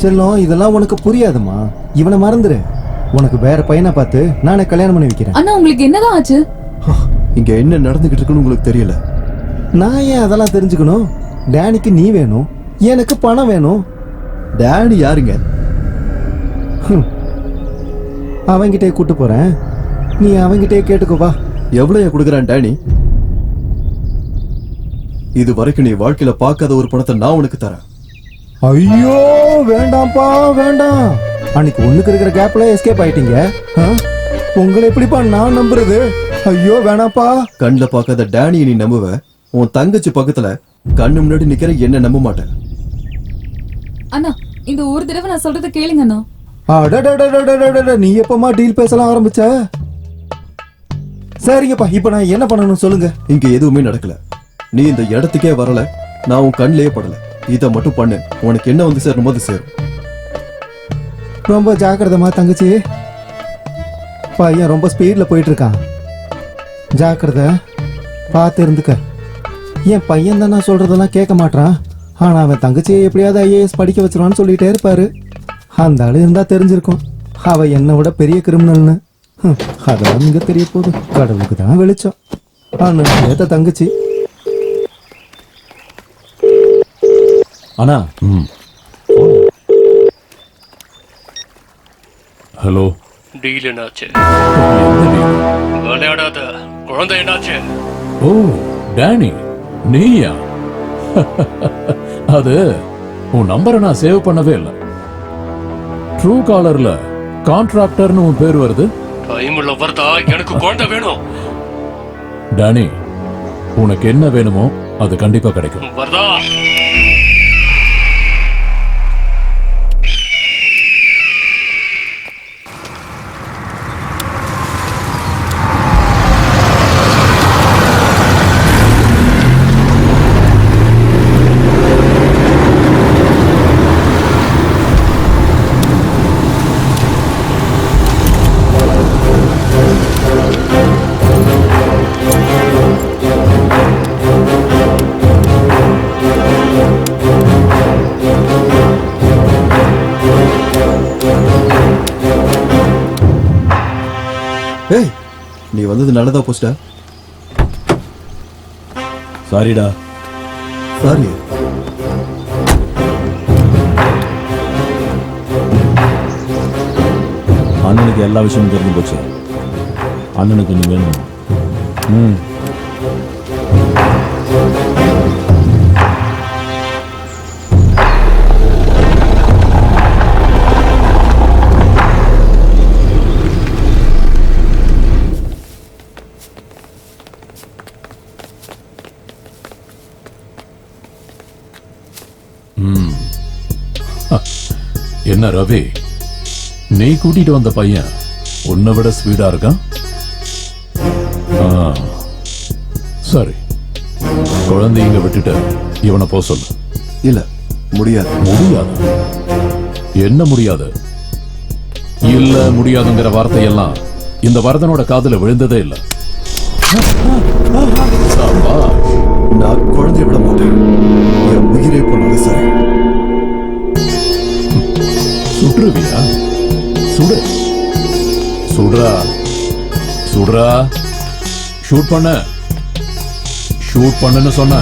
செல்லம், இதெல்லாம் உனக்கு புரியாதுமா. இவனை மறந்துரு. உனக்கு வேற பையனை பார்த்து நானே கல்யாணம் பண்ணி வைக்கிறேன். அண்ணா, உங்களுக்கு என்னதான் ஆச்சு? இங்க என்ன நடந்துகிட்டு இருக்குன்னு உங்களுக்கு தெரியல. நான் ஏன் அதெல்லாம் தெரிஞ்சுக்கணும்? டேனிக்கு நீ வேணும், எனக்கு பணம் வேணும். டேனி யாருங்க? அவங்கிட்டே கூட்டு போறேன், நீ அவங்கிட்டே கேட்டுக்கோ. வா. எவ்வளவு கொடுக்குறான் டேனி? இது வரைக்கும் நீ வாழ்க்கையில பார்க்காத ஒரு பணத்தை நான் உனக்கு தரேன். ஐயோ வேண்டாம்ப்பா, வேண்டாம். அன்னைக்கு ஒண்ணுக்கு இருக்கிற கேப்ல எஸ்கேப் ஆயிட்டீங்க. உங்களை எப்படிப்பா நான் நம்புறது? ஐயோ வேணாப்பா. கண்ணுல பார்க்காத டேனியை நீ நம்புவ, உன் தங்கச்சி பக்கத்துல கண்ணு முன்னாடி நிக்கிற என்ன நம்ப மாட்டேன். அண்ணா, இந்த ஒரு தடவை நான் சொல்றத கேளுங்க அண்ணா. நீ எப்பமா டீல் பேசலாம் ஆரம்பிச்ச? சரிங்கப்பா, இப்போ நான் என்ன பண்ணணும் சொல்லுங்க. இங்க எதுவுமே நடக்கல. நீ இந்த இடத்துக்கே வரல, நான் உன் கண்ணிலேயே படல. இதை மட்டும் பண்ணு, உனக்கு என்ன வந்து சேரணும் போது சேரும். ரொம்ப ஜாக்கிரதமா தங்கச்சி. பையன் ரொம்ப ஸ்பீட்ல போயிட்டு இருக்கான். ஜாக்கிரதை, பார்த்து இருந்துக்க. என் பையன் தான் நான் சொல்றதெல்லாம் கேட்க மாட்டான். ஆனா அவன் தங்கச்சியை எப்படியாவது ஐஏஎஸ் படிக்க வச்சிருவான்னு சொல்லிட்டே இருப்பாரு. அந்த ஆளு இருந்தா தெரிஞ்சிருக்கும் அவ என்னை விட பெரிய கிரிமினல்னு. அதெல்லாம் இங்க தெரிய போகுது. கடவுளுக்கு தான் வெளிச்சம். அண்ணன் ஏத்த தங்கச்சி. அண்ணா. ஹலோ. டீல் என்னாச்சு? விளையாடாத குழந்தை என்னாச்சு? ஓ டேனி, நீயா? அது உன் நம்பரை நான் சேவ் பண்ணவே இல்லை. ட்ரூ காலர்ல கான்ட்ராக்டர்னு உன் பேர் வருது. டைம்ல வருதா? எனக்கு குழந்தை வேணும். டேனி, உனக்கு என்ன வேணுமோ அது கண்டிப்பா கிடைக்கும். வருதா? ஏய், நீ வந்தது நல்லதா போஸ்டா? சாரிடா. சாரி. அண்ணனுக்கு எல்லா விஷயமும் தெரிஞ்சு போச்சு. அண்ணனுக்கு நீ வேணும். என்ன ரவி, நீ கூட்டிட்டு வந்த பையன் உன்னை விட ஸ்பீடா இருக்கான். சரி, குழந்தைங்க விட்டுட்டு இவனை போ சொல்லு. இல்ல, முடியாது. முடியாது? என்ன முடியாது? இல்ல முடியாதுங்கிற வார்த்தையெல்லாம் இந்த வரதனோட காதுல விழுந்ததே இல்ல. நான் குழந்தைய விட மாட்டேன். என் உயிரை போனாலும் சரி. சுடுவியா? சுடு. சுடுறா, சுடுறா. ஷூட் பண்ண, ஷூட் பண்ணுன்னு சொன்ன.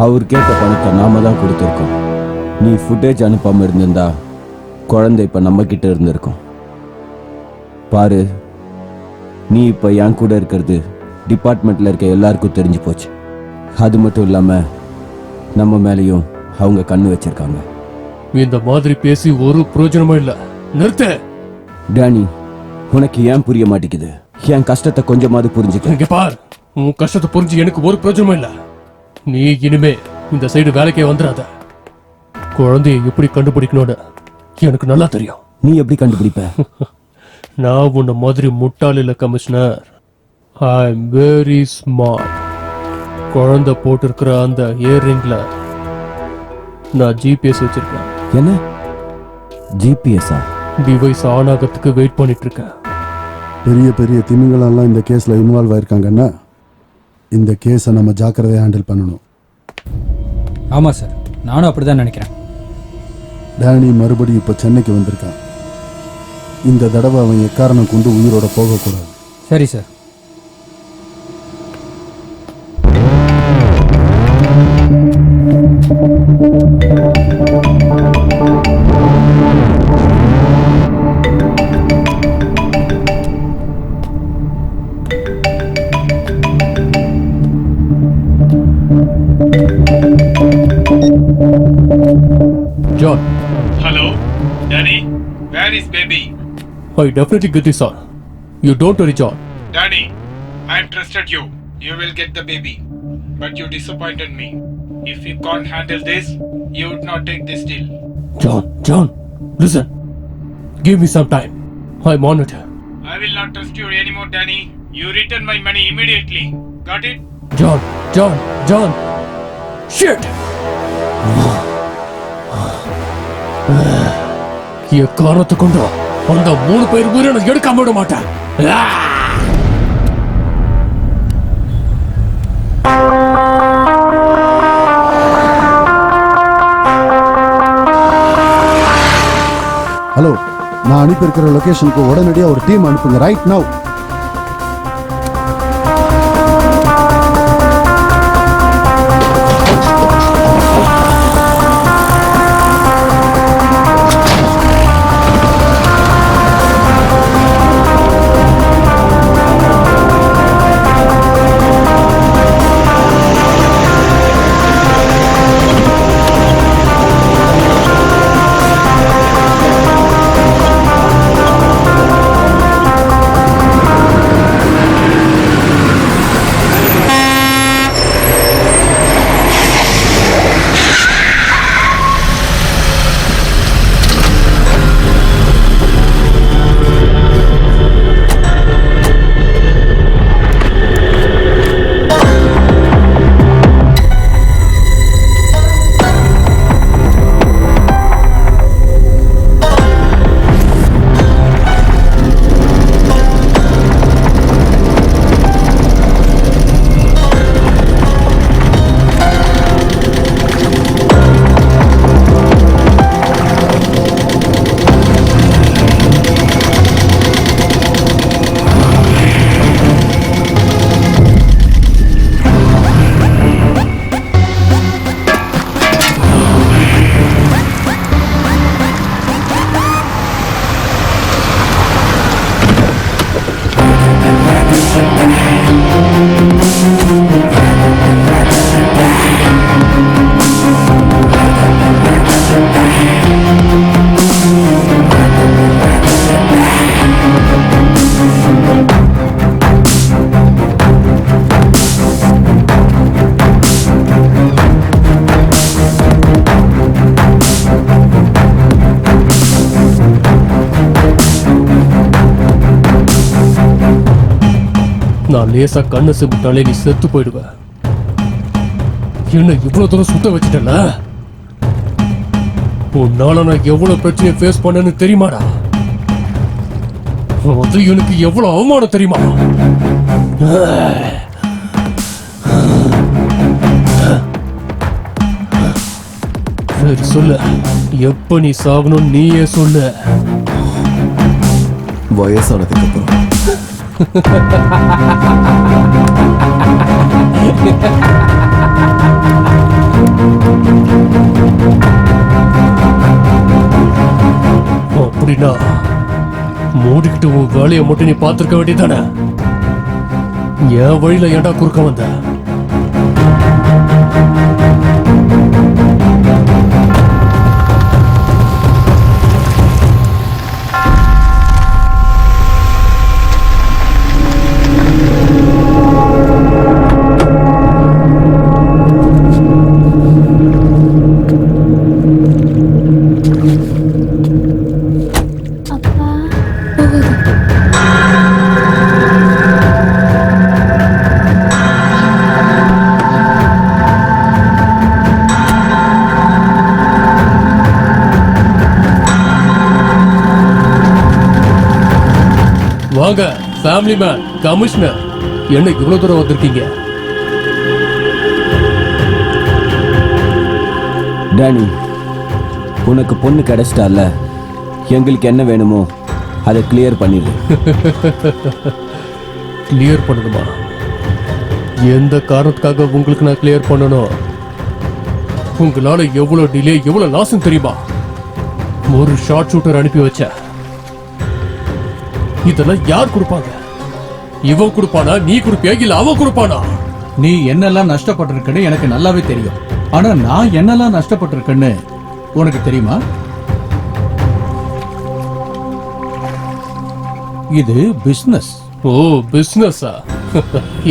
அவர் கேட்ட பணத்தை நாம தான் கொடுத்துருக்கோம். நீ ஃபுட்டேஜ் அனுப்பாம இருந்திருந்தா குழந்தை இப்ப நம்ம கிட்ட இருந்திருக்கும். பாரு, நீ இப்ப என் கூட இருக்கிறது டிபார்ட்மெண்ட்ல இருக்க எல்லாருக்கும் தெரிஞ்சு போச்சு. அது மட்டும் இல்லாம நம்ம மேலேயும் அவங்க கண்ணு வச்சிருக்காங்க. இந்த மாதிரி பேசி ஒரு பிரயோஜனமும் இல்ல. நிறுத்த. டேனி, உனக்கு ஏன் புரிய மாட்டேங்குது? என் கஷ்டத்தை கொஞ்சமாவது புரிஞ்சுக்க. இங்க பார், உன் கஷ்டத்தை புரிஞ்சு எனக்கு ஒரு பிரயோஜனமும் இல்ல. நீ இனிமே இந்த சைடு வேலைக்கே வந்துடாத. குழந்தையை எப்படி கண்டுபிடிக்கணும்னு எனக்கு நல்லா தெரியும். நீ எப்படி கண்டுபிடிப்ப? நான் உன்ன மாதிரி முட்டாள் இல்ல commissioner. I am very smart. குழந்தை போட்டிருக்கிற அந்த இயர்ரிங்ல நான் ஜிபிஎஸ் வச்சிருக்கேன். என்ன ஜிபிஎஸ்ஸா? டிவைஸ் ஆன் ஆகிறதுக்கு வெயிட் பண்ணிட்டு இருக்கேன். பெரிய பெரிய திமிங்கலெல்லாம் இந்த கேஸில் இன்வால்வ் ஆயிருக்காங்கன்னா இந்த கேஸை நம்ம ஜாக்கிரதையாக ஹேண்டில் பண்ணணும். ஆமாம் சார், நானும் அப்படி தான் நினைக்கிறேன். டேனி மறுபடியும் இப்போ சென்னைக்கு வந்திருக்கான். இந்த தடவை அவன் எக்காரணம் கொண்டு உயிரோட போகக்கூடாது. சரி sir. John. Hello, Danny. Where is baby? I definitely get this on. You don't worry, John. Danny, I trusted you. You will get the baby, but you disappointed me. If you can't handle this, you would not take this deal. John, listen. Give me some time. I'm on it. I will not trust you anymore, Danny. You return my money immediately. Got it? John. Shit! எக்காரணத்தை கொண்டு அந்த 3 பேர் உயிரை நான் எடுக்காம விட மாட்டேன். Hello, நான் அனுப்பியிருக்கிற லொகேஷனுக்கு உடனடியாக ஒரு டீம் அனுப்புங்க ரைட் நவ். நான் லேசா கண்ணு சிமிட்டாலே நீ செத்து போயிடுவ. என்ன இவ்வளவு தூரம் சுத்த வச்சுட்டல? உன்னால நான் எவ்வளவு பிரச்சனையை ஃபேஸ் பண்ணேன்னு தெரியுமாடா? அது எனக்கு எவ்வளவு அவமானம் தெரியுமா? சரி சொல்லு, எப்ப நீ சாகணும் நீயே சொல்லு. வயசானதுக்கு அப்புறம். அப்படின்னா மூடிக்கிட்டு உன் வேலையை மட்டும் நீ பார்த்திருக்க வேண்டியதானே? என் வழியில ஏன்டா குறுக்க வந்த? வாங்க ஃபேமிலி மேன், கமிஷனர், என்ன இவ்வளவு தூரம் வந்திருக்கீங்க? டேனி, உனக்கு பொண்ணு கிடைச்சிட்டால, எங்களுக்கு என்ன வேணுமோ அதை கிளியர் பண்ணிடு. கிளியர் பண்ணணுமா? எந்த காரணத்துக்காக உங்களுக்கு நான் கிளியர் பண்ணணும்? உங்களால எவ்வளவு டிலே, எவ்வளவு லாஸ் தெரியுமா? ஒரு ஷார்ட் ஷூட்டர் அனுப்பி வச்ச. இதெல்லாம் யார் கொடுப்பாங்க? இவன் கொடுப்பானா, நீ கொடுப்பியா, இல்ல அவன் கொடுப்பானா? நீ என்னெல்லாம் நஷ்டப்பட்டிருக்கன்னு எனக்கு நல்லாவே தெரியும். ஆனா நான் என்னெல்லாம் நஷ்டப்பட்டிருக்கேன்னு உனக்கு தெரியுமா? இது பிசினஸ். ஓ, பிசினஸா?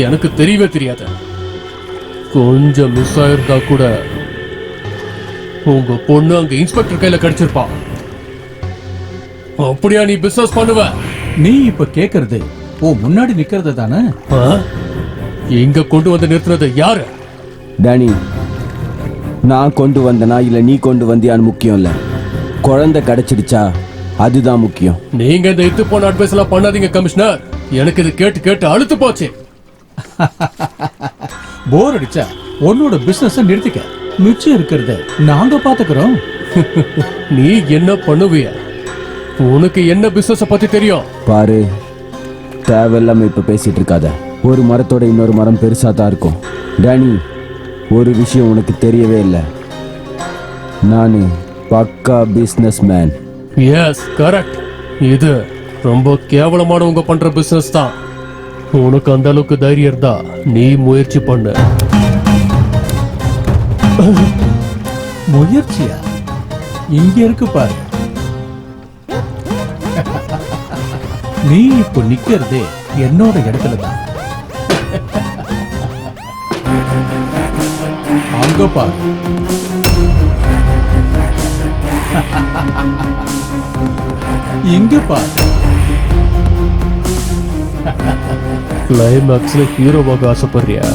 எனக்கு தெரியவே தெரியாது. கொஞ்சம் மிஸ் ஆயிருந்தா கூட உங்க பொண்ணு அங்க இன்ஸ்பெக்டர் கையில கிடைச்சிருப்பா. அப்படியா நீ பிசினஸ் பண்ணுவ? நீ இப்ப கேக்குறது முன்னாடி நிக்கிறது தானே? இங்க கொண்டு வந்து நிறுத்துறது யாரு? டேனி, நான் கொண்டு வந்தனா இல்ல நீ கொண்டு வந்தியான்னு முக்கியம் இல்ல, குழந்தை கிடைச்சிடுச்சா அதுதான் முக்கியம். நீங்க இந்த இத்து போன அட்வைஸ் எல்லாம் பண்ணாதீங்க கமிஷனர். எனக்கு இது கேட்டு கேட்டு அழுத்து போச்சு. போர் அடிச்சா உன்னோட பிசினஸ் நிறுத்திக்க, மிச்சம் இருக்கிறத நாங்க பாத்துக்கிறோம். நீ என்ன பண்ணுவிய? உனக்கு என்ன பிசினஸ் பத்தி தெரியும்? பாரு, தேவையில்லாம இப்ப பேசிட்டு இருக்காத. ஒரு மரத்தோட இன்னொரு மரம் பெருசா தான் இருக்கும். டேனி, ஒரு விஷயம் உனக்கு தெரியவே இல்லை, நானு பக்கா பிசினஸ் மேன். S, correct. இது ரொம்ப கேவலமானவங்க பண்ற பிசினஸ் தான். உனக்கு அந்த அளவுக்கு தைரியம் இருந்தா நீ முயற்சி பண்ணு. முயற்சியா? இங்க இருக்கு பாரு. நீ இப்போ நிக்கிறதே என்னோட இடத்துல தான். அங்க பாரு. இங்க பாரு. கிளைமேக்ஸ்ல ஹீரோவாக ஆசைப்படுறியா?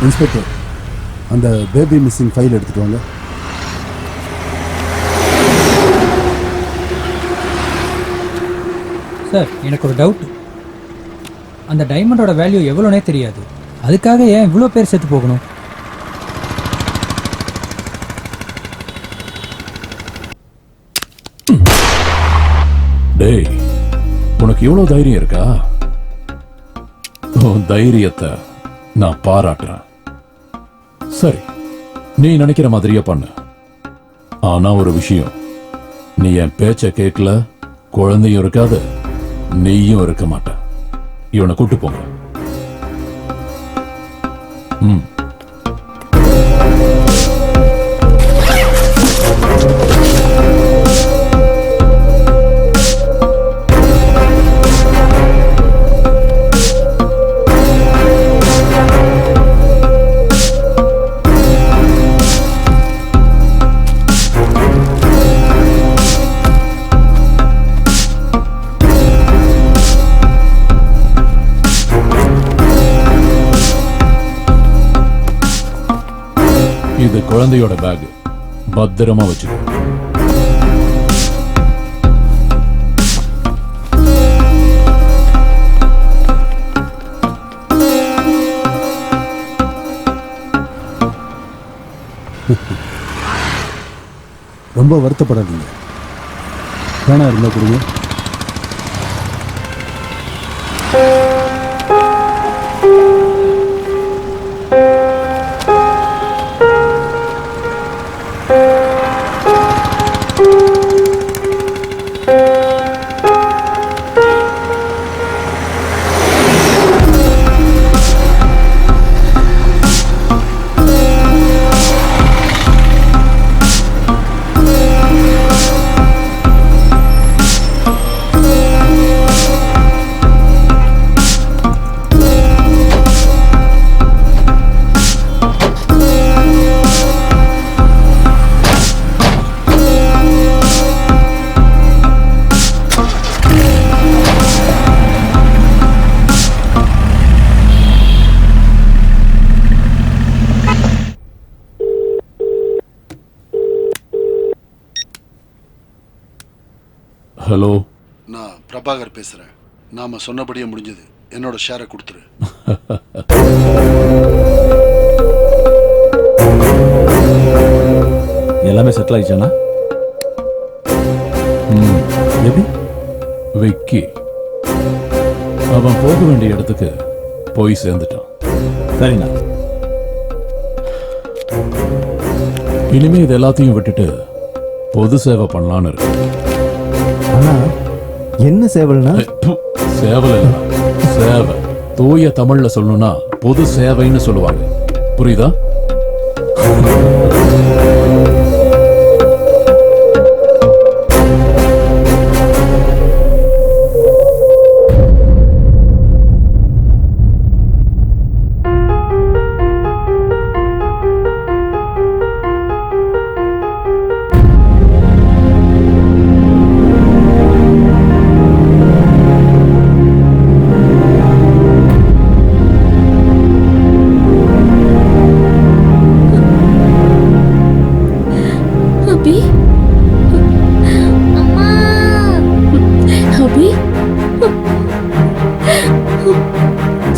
இன்ஸ்பெக்டர், அந்த பேபி மிஸ்ஸிங் ஃபைல் எடுத்துட்டு வாங்க. சார், எனக்கு ஒரு டவுட். அந்த டைமண்டோட வேல்யூ எவ்வளோனே தெரியாது, அதுக்காக ஏன் இவ்வளோ பேர் செத்து போகணும்? டேய், உனக்கு இவ்வளவு தைரியம் இருக்கா? உன் தைரியத்தை நான் பாராட்டுறேன். சரி, நீ நினைக்கிற மாதிரியே பண்ணு. ஆனா ஒரு விஷயம், நீ என் பேச்ச கேட்கல, குழந்தையும் இருக்காது, நீயும் இருக்க மாட்ட. இவனை கூட்டு போங்க. இது குழந்தையோட பேக், பத்திரமா வச்சுக்கோ. ரொம்ப வருத்தப்படாதீங்க. வேணா இருந்தா கொடுங்க. ஹலோ, நான் பிரபாகர் பேசுறேன். நாம சொன்னபடியே முடிஞ்சது. என்னோட ஷேரை கொடுத்துரு. எல்லாமே செட்டில் ஆயிடுச்சானா? எப்படி? விக்கி அவன் போக வேண்டிய இடத்துக்கு போய் சேர்ந்துட்டான். சரிண்ணா. இனிமே இது எல்லாத்தையும் விட்டுட்டு பொது சேவை பண்ணலான்னு இருக்கு. என்ன சேவல்னா? சேவல் இல்ல, சேவை. தூய தமிழ்ல சொல்லணும்னா பொது சேவைன்னு சொல்லுவாங்க. புரியுதா?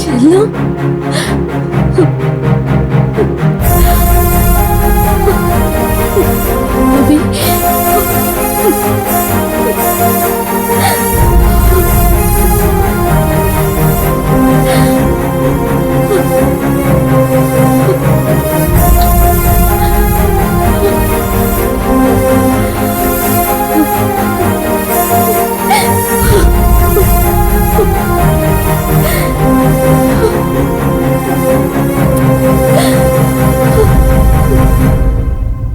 செல்லம்